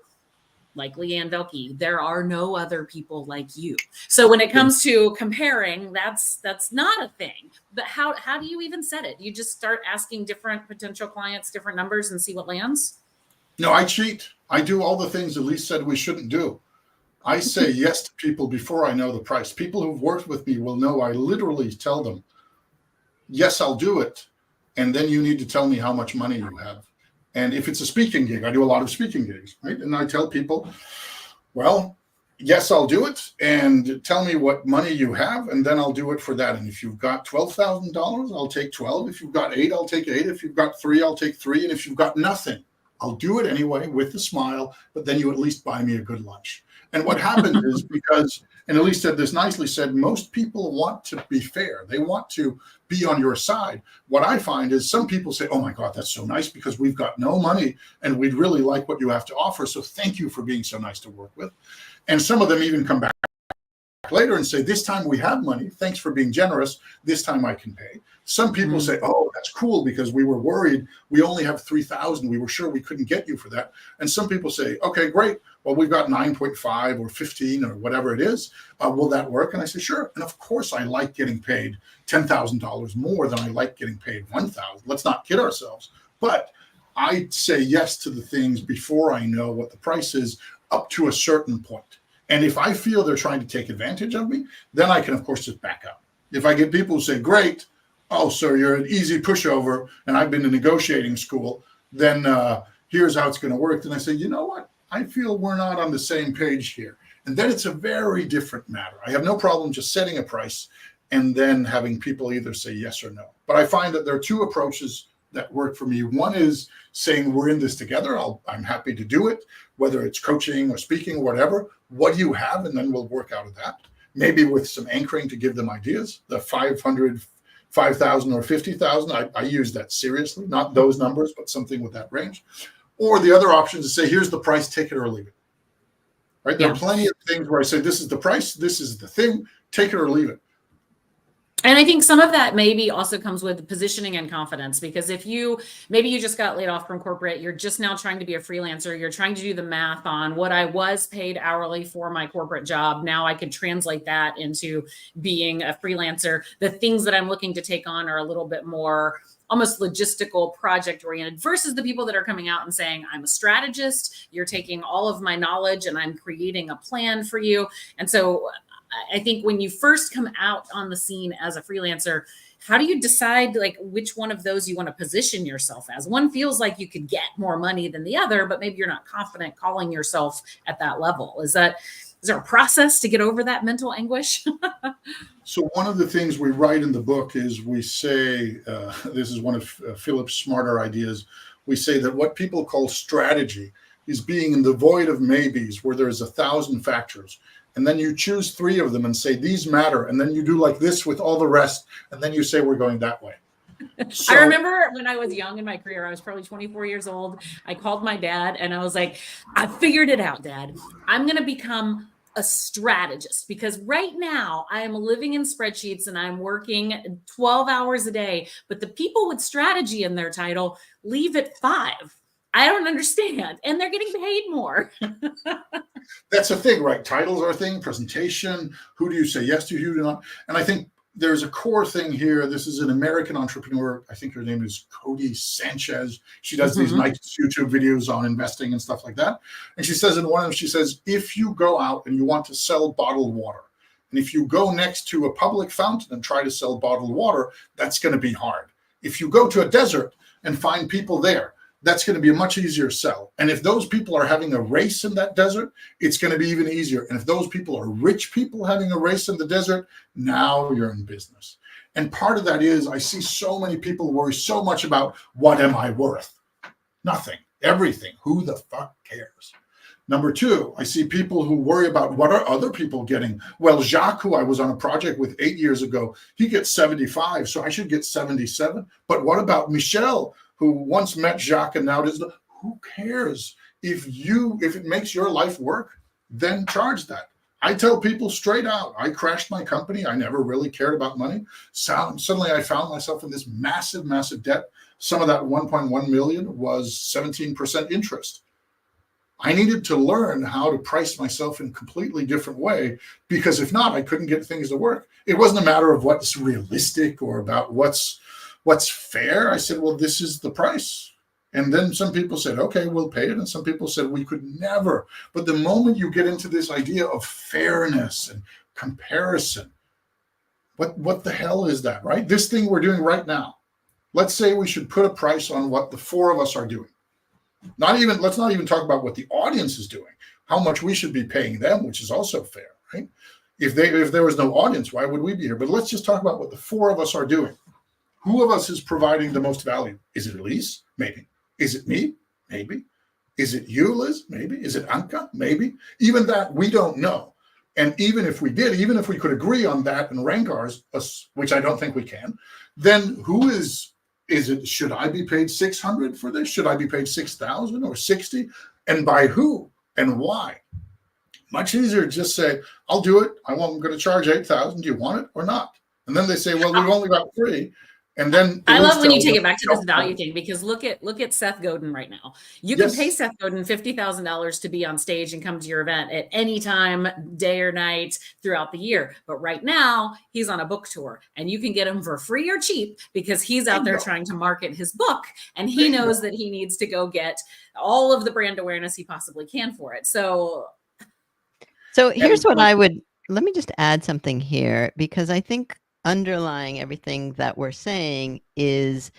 [SPEAKER 1] like Leanne Velke, there are no other people like you. So when it comes to comparing, that's not a thing. But how do you even set it? You just start asking different potential clients different numbers and see what lands?
[SPEAKER 4] No, I cheat. I do all the things Ilise said we shouldn't do. I say yes to people before I know the price. People who've worked with me will know I literally tell them, yes, I'll do it. And then you need to tell me how much money you have. And if it's a speaking gig, I do a lot of speaking gigs, right? And I tell people, well, yes, I'll do it. And tell me what money you have, and then I'll do it for that. And if you've got $12,000, I'll take 12. If you've got 8, I'll take 8. If you've got 3, I'll take 3. And if you've got nothing, I'll do it anyway with a smile, but then you at least buy me a good lunch. And what happens is, because, and Ilise said this nicely, said most people want to be fair. They want to be on your side. What I find is some people say, oh my God, that's so nice, because we've got no money and we'd really like what you have to offer. So thank you for being so nice to work with. And some of them even come back later and say, this time we have money. Thanks for being generous. This time I can pay. Some people say, oh, that's cool, because we were worried. We only have 3,000. We were sure we couldn't get you for that. And some people say, okay, great. Well, we've got 9.5 or 15 or whatever it is. Will that work? And I say, sure. And of course, I like getting paid $10,000 more than I like getting paid $1,000. Let's not kid ourselves. But I say yes to the things before I know what the price is, up to a certain point. And if I feel they're trying to take advantage of me, then I can, of course, just back out. If I get people who say, great, oh, sir, you're an easy pushover, and I've been to negotiating school, then here's how it's going to work. Then I say, you know what? I feel we're not on the same page here. And then it's a very different matter. I have no problem just setting a price and then having people either say yes or no. But I find that there are two approaches that work for me. One is saying, we're in this together. I'm happy to do it, whether it's coaching or speaking or whatever. What do you have? And then we'll work out of that. Maybe with some anchoring to give them ideas. The 500, 5,000 or 50,000, I use that seriously, not those numbers, but something with that range. Or the other option is to say, here's the price, take it or leave it. Right? There are plenty of things where I say, this is the price, this is the thing, take it or leave it.
[SPEAKER 1] And I think some of that maybe also comes with positioning and confidence, because if maybe you just got laid off from corporate, you're just now trying to be a freelancer, you're trying to do the math on what I was paid hourly for my corporate job. Now I could translate that into being a freelancer. The things that I'm looking to take on are a little bit more almost logistical, project oriented, versus the people that are coming out and saying, I'm a strategist, you're taking all of my knowledge and I'm creating a plan for you. And so I think when you first come out on the scene as a freelancer, how do you decide like which one of those you want to position yourself as? One feels like you could get more money than the other, but maybe you're not confident calling yourself at that level. Is there a process to get over that mental anguish?
[SPEAKER 4] So one of the things we write in the book is we say, this is one of Philip's smarter ideas. We say that what people call strategy is being in the void of maybes, where there's 1,000 factors. And then you choose 3 of them and say, these matter. And then you do like this with all the rest. And then you say, we're going that way. So,
[SPEAKER 1] I remember when I was young in my career, I was probably 24 years old. I called my dad and I was like, I figured it out, Dad. I'm going to become a strategist, because right now I am living in spreadsheets and I'm working 12 hours a day, but the people with strategy in their title leave at 5. I don't understand. And they're getting paid more.
[SPEAKER 4] That's a thing, right? Titles are a thing, presentation, who do you say yes to, who do not? And I think there's a core thing here. This is an American entrepreneur. I think her name is Cody Sanchez. She does these nice YouTube videos on investing and stuff like that. And she says in one of them, she says, if you go out and you want to sell bottled water, and if you go next to a public fountain and try to sell bottled water, that's going to be hard. If you go to a desert and find people there, that's going to be a much easier sell. And if those people are having a race in that desert, it's going to be even easier. And if those people are rich people having a race in the desert, now you're in business. And part of that is I see so many people worry so much about what am I worth? Nothing, everything. Who the fuck cares? Number two, I see people who worry about what are other people getting. Well, Jacques, who I was on a project with 8 years ago, he gets 75, so I should get 77. But what about Michelle, who once met Jacques and now does? Who cares? If it makes your life work, then charge that. I tell people straight out, I crashed my company. I never really cared about money. So suddenly I found myself in this massive, massive debt. Some of that 1.1 million was 17% interest. I needed to learn how to price myself in a completely different way, because if not, I couldn't get things to work. It wasn't a matter of what's realistic or about what's fair. I said, well, this is the price. And then some people said, okay, we'll pay it. And some people said, we could never. But the moment you get into this idea of fairness and comparison, what the hell is that, right? This thing we're doing right now, let's say we should put a price on what the 4 of us are doing. Let's not even talk about what the audience is doing, how much we should be paying them, which is also fair, right? If there was no audience, why would we be here? But let's just talk about what the 4 of us are doing. Who of us is providing the most value? Is it Ilise? Maybe. Is it me? Maybe. Is it you, Liz? Maybe. Is it Anka? Maybe. Even that, we don't know. And even if we did, even if we could agree on that and rank ours, which I don't think we can, then who is it? Should I be paid 600 for this? Should I be paid 6,000 or 60? And by who and why? Much easier to just say, I'll do it. I'm going to charge 8,000. Do you want it or not? And then they say, well, we've only got 3. And then
[SPEAKER 1] I love when you take it back to this value thing, because look at Seth Godin right now. You can pay Seth Godin $50,000 to be on stage and come to your event at any time, day or night throughout the year. But right now he's on a book tour, and you can get him for free or cheap because he's out there trying to market his book, and he knows that he needs to go get all of the brand awareness he possibly can for it. So
[SPEAKER 3] here's what let me just add something here, because I think underlying everything that we're saying is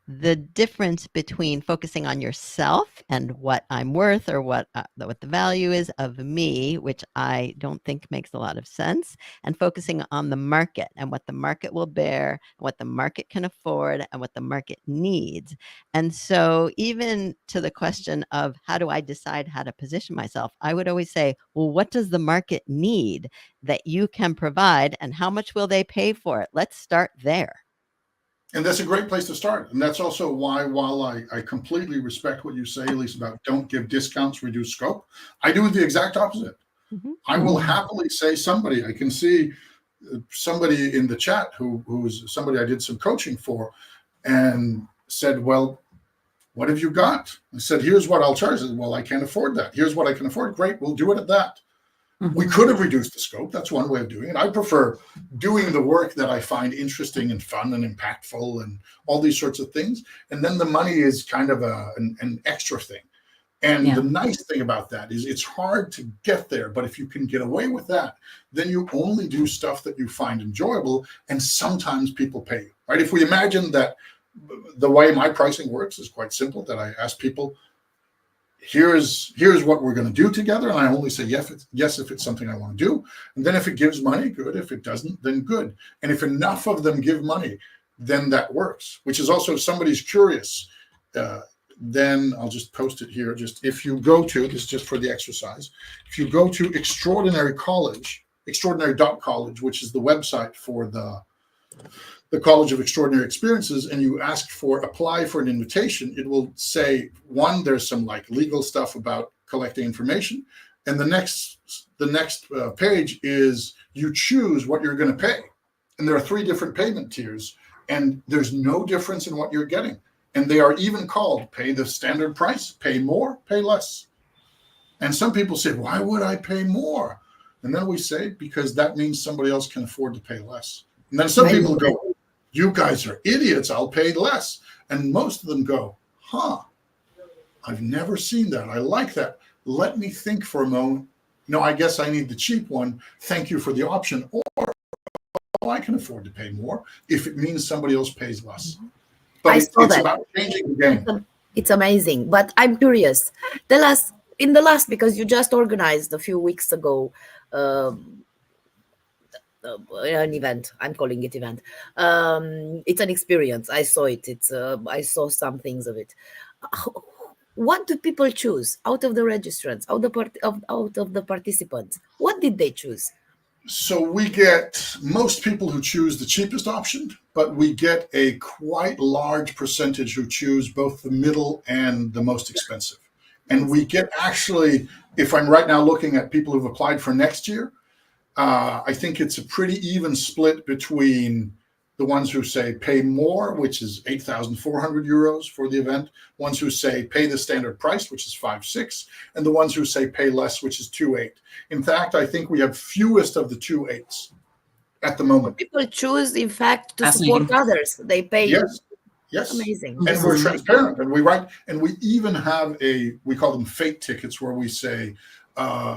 [SPEAKER 3] the difference between focusing on yourself and what I'm worth, or what the value is of me, which I don't think makes a lot of sense, and focusing on the market and what the market will bear, what the market can afford, and what the market needs. And so even to the question of how do I decide how to position myself, I would always say, well, what does the market need that you can provide, and how much will they pay for it? Let's start there.
[SPEAKER 4] And that's a great place to start. And that's also why, while I completely respect what you say, Ilise, about don't give discounts, reduce scope, I do the exact opposite. I will happily say I can see somebody in the chat who's somebody I did some coaching for, and said, well, what have you got? I said, here's what I'll charge. I said, well, I can't afford that. Here's what I can afford. Great, we'll do it at that. We could have reduced the scope. That's one way of doing it. I prefer doing the work that I find interesting and fun and impactful and all these sorts of things. And then the money is kind of an extra thing. And the nice thing about that is it's hard to get there. But if you can get away with that, then you only do stuff that you find enjoyable. And sometimes people pay you, right? If we imagine that the way my pricing works is quite simple, that I ask people, here's what we're going to do together, and I only say yes if it's something I want to do. And then if it gives money, good. If it doesn't, then good. And if enough of them give money, then that works. Which is also, if somebody's curious, then I'll just post it here. Just if you go to, this is just for the exercise, if you go to extraordinary.college, which is the website for the College of Extraordinary Experiences, and you ask for apply for an invitation, it will say, one, there's some like legal stuff about collecting information, And the next page is you choose what you're going to pay. And there are 3 different payment tiers, and there's no difference in what you're getting. And they are even called pay the standard price, pay more, pay less. And some people say, why would I pay more? And then we say, because that means somebody else can afford to pay less. And then some people go, you guys are idiots, I'll pay less. And most of them go, I've never seen that. I like that. Let me think for a moment. No, I guess I need the cheap one. Thank you for the option. Or, I can afford to pay more if it means somebody else pays less. But it's about changing the game.
[SPEAKER 2] It's amazing. But I'm curious. Tell us, in the last, because you just organized a few weeks ago an event. I'm calling it event. It's an experience. I saw it. I saw some things of it. What do people choose out of the registrants, out of the participants? What did they choose?
[SPEAKER 4] So we get most people who choose the cheapest option, but we get a quite large percentage who choose both the middle and the most expensive. And we get actually, if I'm right now looking at people who've applied for next year, I think it's a pretty even split between the ones who say pay more, which is 8,400 euros for the event, ones who say pay the standard price, which is 5,600, and the ones who say pay less, which is 2,800. In fact, I think we have fewest of the 2,800s at the moment.
[SPEAKER 2] People choose, in fact, to support others. They pay.
[SPEAKER 4] Yes.
[SPEAKER 2] Amazing.
[SPEAKER 4] And we're transparent, and we write, and we even have we call them fate tickets, where we say,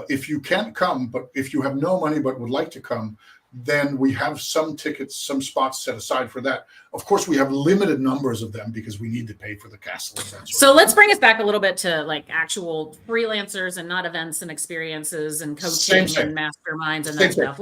[SPEAKER 4] if you can't come, but if you have no money but would like to come, then we have some tickets, some spots set aside for that. Of course, we have limited numbers of them because we need to pay for the castle events.
[SPEAKER 1] So let's bring us back a little bit to like actual freelancers and not events and experiences and coaching and masterminds and that stuff.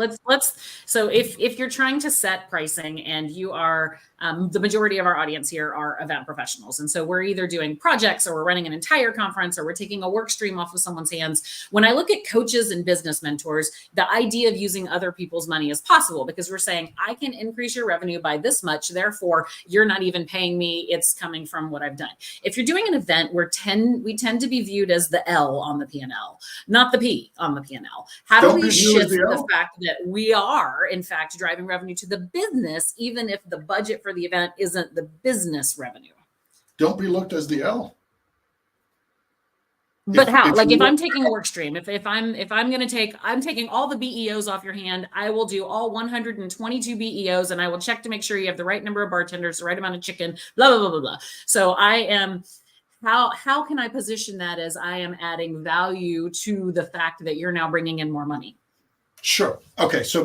[SPEAKER 1] So if you're trying to set pricing and you are, the majority of our audience here are event professionals. And so we're either doing projects or we're running an entire conference or we're taking a work stream off of someone's hands. When I look at coaches and business mentors, the idea of using other people's money is possible because we're saying, I can increase your revenue by this much. Therefore, you're not even paying me. It's coming from what I've done. If you're doing an event, we tend to be viewed as the L on the P&L, not the P on the P&L. How do we shift the fact that we are, in fact, driving revenue to the business, even if the budget for the event isn't the business revenue?
[SPEAKER 4] Don't be looked as the L.
[SPEAKER 1] But how? Like if I'm taking a work stream, if I'm taking all the BEOs off your hand, I will do all 122 BEOs and I will check to make sure you have the right number of bartenders, the right amount of chicken, blah, blah, blah, blah, blah. So how can I position that as I am adding value to the fact that you're now bringing in more money?
[SPEAKER 4] Sure. Okay. So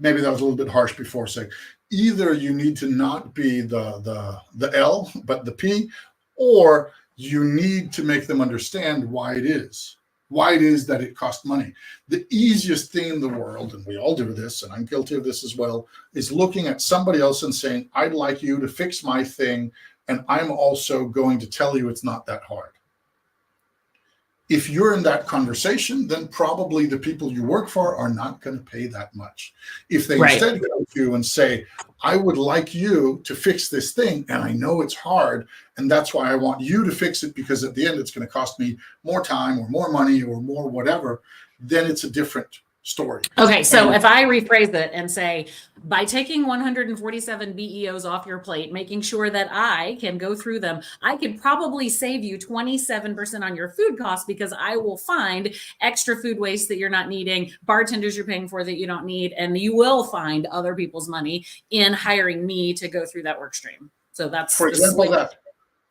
[SPEAKER 4] maybe that was a little bit harsh before saying either you need to not be the L, but the P, or you need to make them understand why it is that it costs money. The easiest thing in the world, and we all do this, and I'm guilty of this as well, is looking at somebody else and saying, I'd like you to fix my thing, and I'm also going to tell you it's not that hard. If you're in that conversation, then probably the people you work for are not going to pay that much. If they instead go to you and say, I would like you to fix this thing, and I know it's hard, and that's why I want you to fix it, because at the end it's going to cost me more time or more money or more whatever, then it's a different story.
[SPEAKER 1] Okay, so if I rephrase it and say, by taking 147 BEOs off your plate, making sure that I can go through them, I could probably save you 27% on your food costs because I will find extra food waste that you're not needing, bartenders you're paying for that you don't need, and you will find other people's money in hiring me to go through that work stream. So that's
[SPEAKER 4] for example that.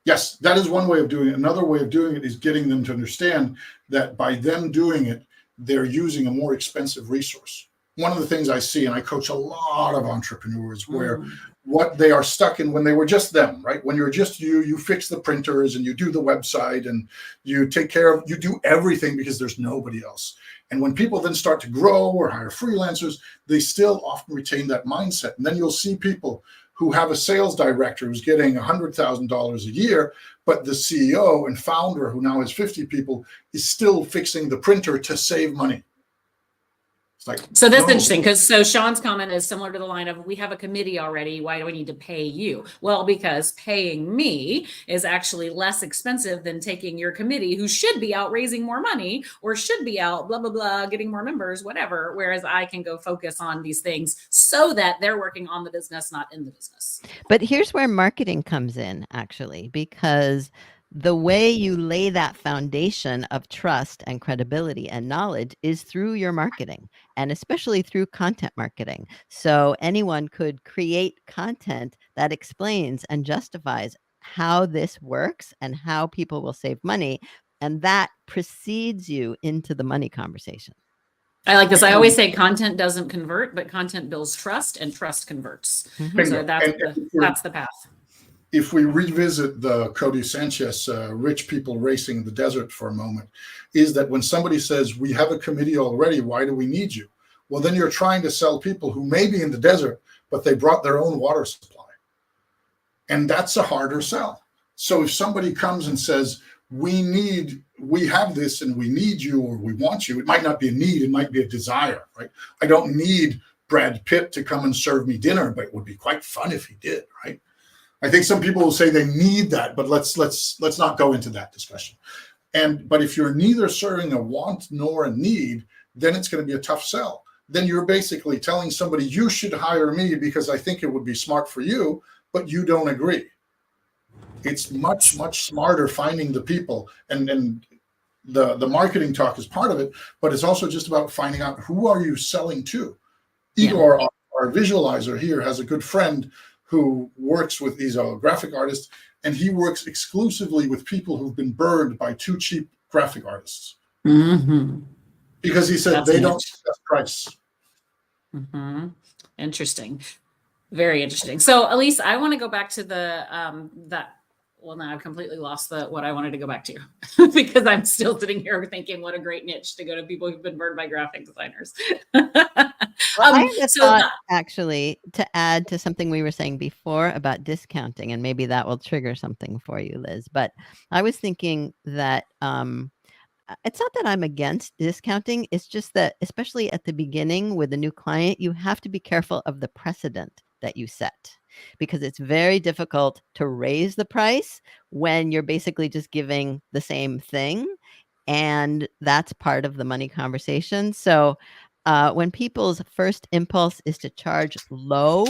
[SPEAKER 4] Yes, that is one way of doing it. Another way of doing it is getting them to understand that by them doing it, they're using a more expensive resource. One of the things I see, and I coach a lot of entrepreneurs where what they are stuck in when they were just them, right? When you're just you fix the printers and you do the website and you take care of, you do everything because there's nobody else. And when people then start to grow or hire freelancers, they still often retain that mindset. And then you'll see people who have a sales director who's getting $100,000 a year, but the CEO and founder, who now has 50 people, is still fixing the printer to save money. It's like,
[SPEAKER 1] So that's
[SPEAKER 4] no.
[SPEAKER 1] interesting because Sean's comment is similar to the line of, we have a committee already. Why do I need to pay you? Well, because paying me is actually less expensive than taking your committee, who should be out raising more money or should be out blah, blah, blah, getting more members, whatever. Whereas I can go focus on these things so that they're working on the business, not in the business.
[SPEAKER 3] But here's where marketing comes in, actually, because the way you lay that foundation of trust and credibility and knowledge is through your marketing, and especially through content marketing. So anyone could create content that explains and justifies how this works and how people will save money. And that precedes you into the money conversation.
[SPEAKER 1] I like this. I always say content doesn't convert, but content builds trust and trust converts.
[SPEAKER 3] Mhm.
[SPEAKER 1] So that's
[SPEAKER 4] And
[SPEAKER 1] that's the path.
[SPEAKER 4] if we revisit the Cody Sanchez, rich people racing in the desert for a moment, is that when somebody says, we have a committee already, why do we need you? Well, then you're trying to sell people who may be in the desert, but they brought their own water supply. And that's a harder sell. So if somebody comes and says, we have this and we need you or we want you, it might not be a need, it might be a desire, right? I don't need Brad Pitt to come and serve me dinner, but it would be quite fun if he did, right? I think some people will say they need that, but let's not go into that discussion. But if you're neither serving a want nor a need, then it's going to be a tough sell. Then you're basically telling somebody, you should hire me because I think it would be smart for you, but you don't agree. It's much, much smarter finding the people, and the marketing talk is part of it, but it's also just about finding out who are you selling to. Igor, our visualizer here, has a good friend who works with, he's a graphic artist, and he works exclusively with people who've been burned by too cheap graphic artists.
[SPEAKER 1] Mm-hmm.
[SPEAKER 4] Because he said they don't set price.
[SPEAKER 1] Mm-hmm. Interesting. Very interesting. So Ilise, I want to go back to the well, now I've completely lost what I wanted to go back to because I'm still sitting here thinking what a great niche to go to people who've been burned by graphic designers.
[SPEAKER 3] Well, I have a thought, actually, to add to something we were saying before about discounting, and maybe that will trigger something for you, Liz. But I was thinking that it's not that I'm against discounting. It's just that, especially at the beginning with a new client, you have to be careful of the precedent that you set, because it's very difficult to raise the price when you're basically just giving the same thing. And that's part of the money conversation. So when people's first impulse is to charge low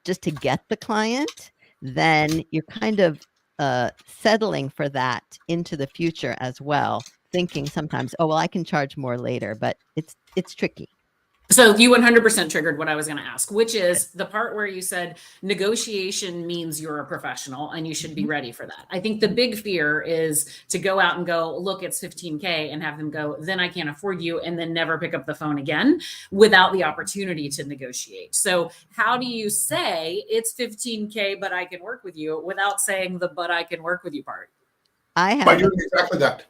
[SPEAKER 3] just to get the client, then you're kind of settling for that into the future as well, thinking sometimes, oh, well, I can charge more later, but it's tricky.
[SPEAKER 1] So you 100% triggered what I was going to ask, which is the part where you said negotiation means you're a professional and you should be ready for that. I think the big fear is to go out and go, look, it's 15K, and have them go, then I can't afford you, and then never pick up the phone again without the opportunity to negotiate. So how do you say it's 15K, but I can work with you, without saying the but I can work with you part?
[SPEAKER 4] By doing exactly that.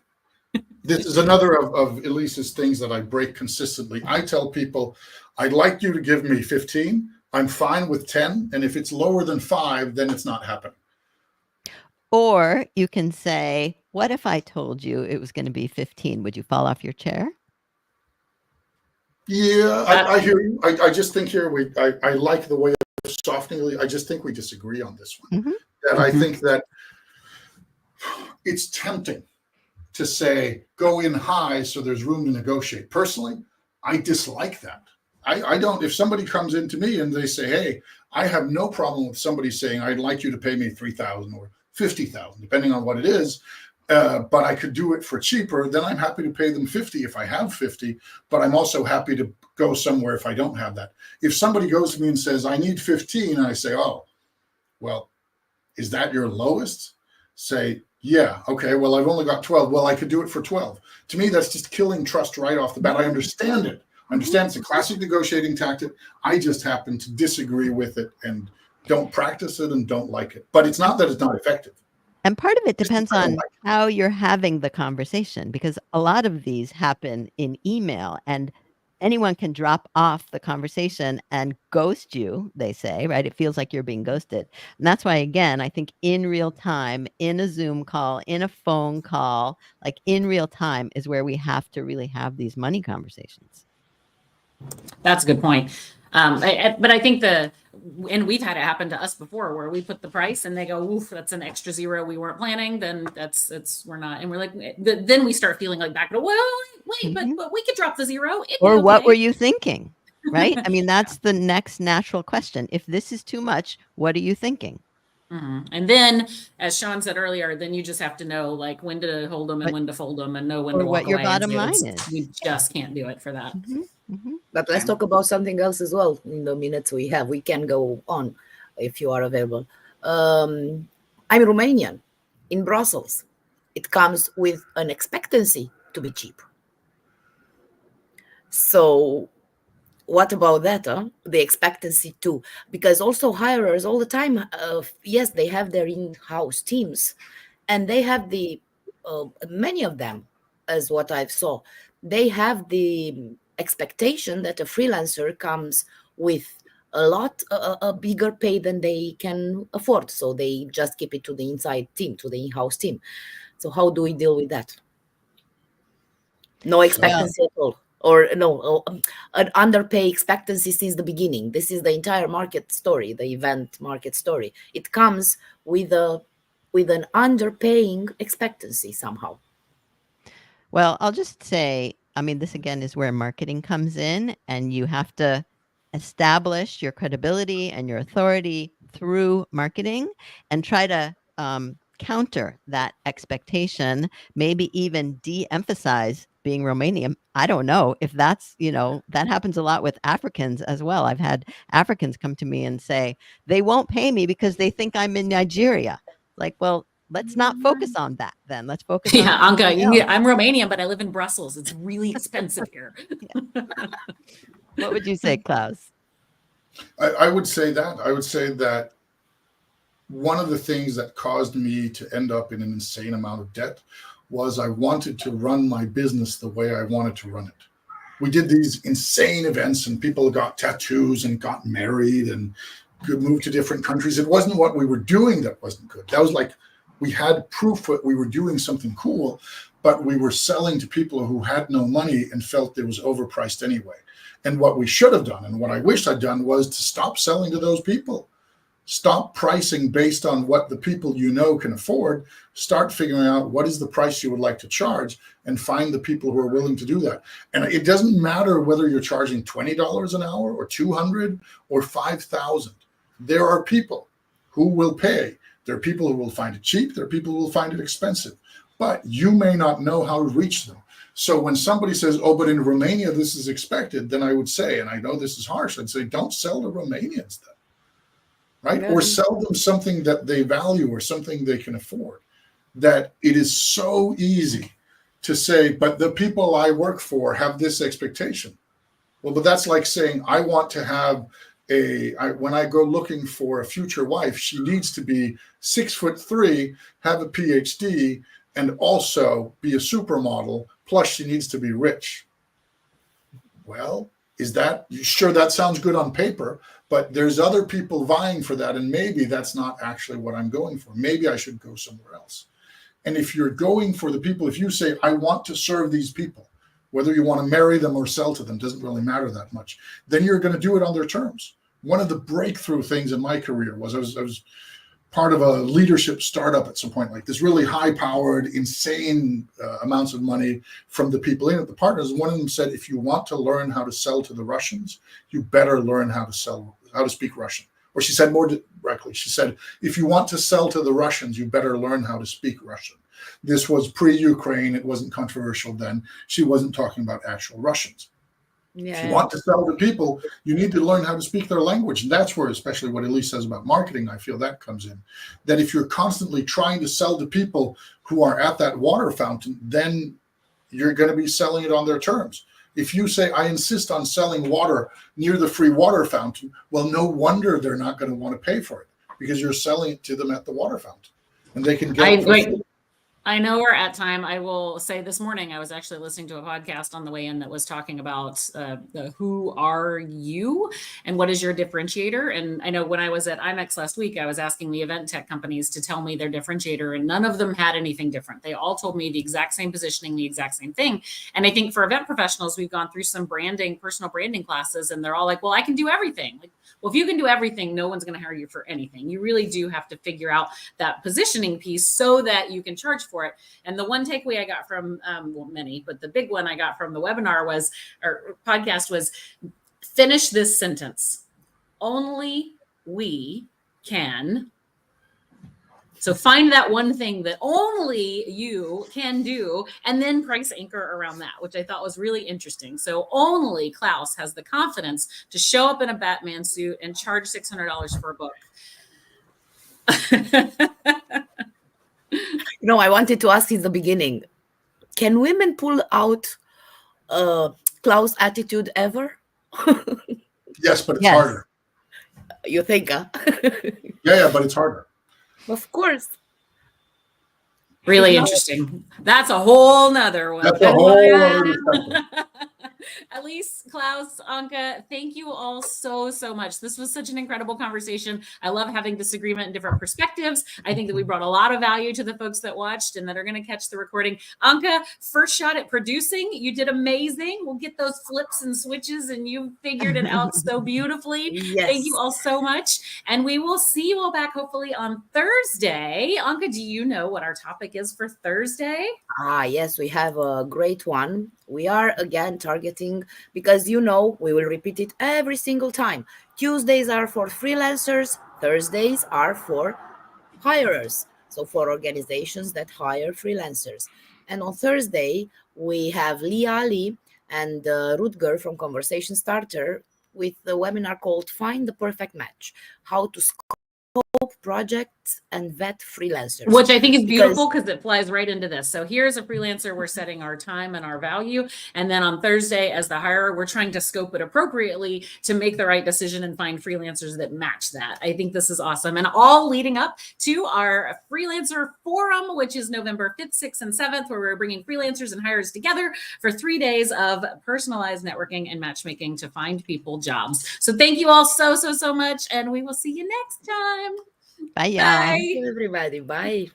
[SPEAKER 4] This is another of Ilise's things that I break consistently. I tell people, I'd like you to give me 15. I'm fine with 10. And if it's lower than 5, then it's not happening.
[SPEAKER 3] Or you can say, what if I told you it was going to be 15? Would you fall off your chair?
[SPEAKER 4] Yeah, I hear you. I just think here, I like the way of softening. I just think we disagree on this one.
[SPEAKER 3] Mm-hmm.
[SPEAKER 4] That I think that it's tempting to say, go in high so there's room to negotiate. Personally, I dislike that. I don't, if somebody comes into me and they say, hey, I have no problem with somebody saying, I'd like you to pay me $3,000 or $50,000, depending on what it is, but I could do it for cheaper, then I'm happy to pay them 50 if I have 50, but I'm also happy to go somewhere if I don't have that. If somebody goes to me and says, I need 15, and I say, oh, well, is that your lowest? Say, yeah, okay, well, I've only got 12. Well, I could do it for 12. To me, that's just killing trust right off the bat. I understand it. I understand it's a classic negotiating tactic. I just happen to disagree with it and don't practice it and don't like it. But it's not that it's not effective.
[SPEAKER 3] And part of it depends on how you're having the conversation, because a lot of these happen in email, and anyone can drop off the conversation and ghost you, they say, right? It feels like you're being ghosted. And that's why, again, I think in real time, in a Zoom call, in a phone call, like in real time is where we have to really have these money conversations.
[SPEAKER 1] That's a good point. But I think and we've had it happen to us before where we put the price and they go, oof, that's an extra zero we weren't planning. Then we're not. And we're like, then we start feeling like back, well, wait, but we could drop the zero.
[SPEAKER 3] Or what were you thinking? Right? I mean, that's the next natural question. If this is too much, what are you thinking?
[SPEAKER 1] And then, as Sean said earlier, then you just have to know like when to hold them and when to fold them and know when to walk
[SPEAKER 3] what your
[SPEAKER 1] away
[SPEAKER 3] bottom line is.
[SPEAKER 1] You just can't do it for that.
[SPEAKER 2] But let's talk about something else as well in the minutes we have. We can go on if you are available. I'm Romanian in Brussels. It comes with an expectancy to be cheap. So what about that? The expectancy too, because also hirers all the time, yes, they have their in-house teams, and they have many of them, as what I've saw, they have the expectation that a freelancer comes with a bigger pay than they can afford, so they just keep it to the inside team, to the in-house team. So how do we deal with that? No expectancy at all. Or no, an underpay expectancy since the beginning. This is the entire market story, the event market story. It comes with an underpaying expectancy somehow.
[SPEAKER 3] Well, I'll just say, I mean, this again is where marketing comes in, and you have to establish your credibility and your authority through marketing and try to counter that expectation, maybe even de-emphasize being Romanian. I don't know if that's, that happens a lot with Africans as well. I've had Africans come to me and say, they won't pay me because they think I'm in Nigeria. Like, well, let's not focus on that then. Let's focus on
[SPEAKER 1] Anka, I'm Romanian, but I live in Brussels. It's really expensive here.
[SPEAKER 3] What would you say, Claus?
[SPEAKER 4] I would say that one of the things that caused me to end up in an insane amount of debt was I wanted to run my business the way I wanted to run it. We did these insane events and people got tattoos and got married and could move to different countries. It wasn't what we were doing that wasn't good. That was like, we had proof that we were doing something cool, but we were selling to people who had no money and felt it was overpriced anyway. And what we should have done, and what I wish I'd done, was to stop selling to those people. Stop pricing based on what the people can afford. Start figuring out what is the price you would like to charge and find the people who are willing to do that. And it doesn't matter whether you're charging $20 an hour or $200 or $5,000. There are people who will pay. There are people who will find it cheap. There are people who will find it expensive. But you may not know how to reach them. So when somebody says, oh, but in Romania, this is expected, then I would say, and I know this is harsh, I'd say, don't sell to Romanians then. Right? Yeah. Or sell them something that they value or something they can afford. That it is so easy to say, but the people I work for have this expectation. Well, but that's like saying, I want to have when I go looking for a future wife, she needs to be 6'3", have a PhD, and also be a supermodel, plus she needs to be rich. Well, sure, that sounds good on paper, but there's other people vying for that, and maybe that's not actually what I'm going for. Maybe I should go somewhere else. And if you're going for the people, if you say, I want to serve these people, whether you want to marry them or sell to them, doesn't really matter that much, then you're going to do it on their terms. One of the breakthrough things in my career was I was part of a leadership startup at some point, like this really high-powered, insane amounts of money from the people in it, the partners. One of them said, if you want to learn how to sell to the Russians, you better learn how to speak Russian. Or she said more directly, she said, if you want to sell to the Russians, you better learn how to speak Russian. This was pre-Ukraine. It wasn't controversial then. She wasn't talking about actual Russians. Yeah. If you want to sell to people, you need to learn how to speak their language. And that's where, especially what Ilise says about marketing, I feel that comes in. That if you're constantly trying to sell to people who are at that water fountain, then you're going to be selling it on their terms. If you say, I insist on selling water near the free water fountain, well, no wonder they're not going to want to pay for it because you're selling it to them at the water fountain. And they can get it for free.
[SPEAKER 1] I know we're at time. I will say this morning, I was actually listening to a podcast on the way in that was talking about the who are you and what is your differentiator. And I know when I was at IMEX last week, I was asking the event tech companies to tell me their differentiator, and none of them had anything different. They all told me the exact same positioning, the exact same thing. And I think for event professionals, we've gone through some branding, personal branding classes, and they're all like, well, I can do everything. Like, well, if you can do everything, no one's going to hire you for anything. You really do have to figure out that positioning piece so that you can charge for it. And the one takeaway I got from, well, many, but the big one I got from the webinar was, or podcast was, finish this sentence. Only we can. So find that one thing that only you can do, and then price anchor around that, which I thought was really interesting. So only Claus has the confidence to show up in a Batman suit and charge $600 for a book.
[SPEAKER 2] I wanted to ask in the beginning, can women pull out Claus attitude ever?
[SPEAKER 4] Yes, but it's
[SPEAKER 3] Yes.
[SPEAKER 4] harder.
[SPEAKER 2] You think, huh?
[SPEAKER 4] Yeah, but it's harder.
[SPEAKER 2] Of course.
[SPEAKER 1] Really interesting. That's a whole nother one.
[SPEAKER 4] That's a whole other discussion.
[SPEAKER 1] Ilise, Claus, Anka, thank you all so much. This was such an incredible conversation. I love having disagreement and different perspectives. I think that we brought a lot of value to the folks that watched and that are going to catch the recording. Anka, first shot at producing. You did amazing. We'll get those flips and switches, and you figured it out so beautifully.
[SPEAKER 2] Yes.
[SPEAKER 1] Thank you all so much. And we will see you all back hopefully on Thursday. Anka, do you know what our topic is for Thursday?
[SPEAKER 2] Yes, we have a great one. We are again targeting, because we will repeat it every single time. Tuesdays are for freelancers, Thursdays are for hirers. So for organizations that hire freelancers. And on Thursday, we have Leah Ali and Rutger from Conversation Starter with the webinar called Find the Perfect Match, how to scope projects and vet freelancers.
[SPEAKER 1] Which I think is beautiful because it flies right into this. So here's a freelancer, we're setting our time and our value. And then on Thursday, as the hirer, we're trying to scope it appropriately to make the right decision and find freelancers that match that. I think this is awesome. And all leading up to our freelancer forum, which is November 5th, 6th, and 7th, where we're bringing freelancers and hirers together for 3 days of personalized networking and matchmaking to find people jobs. So thank you all so much. And we will see you next time.
[SPEAKER 3] Bye, y'all.
[SPEAKER 1] Bye.
[SPEAKER 2] Thank you, everybody. Bye.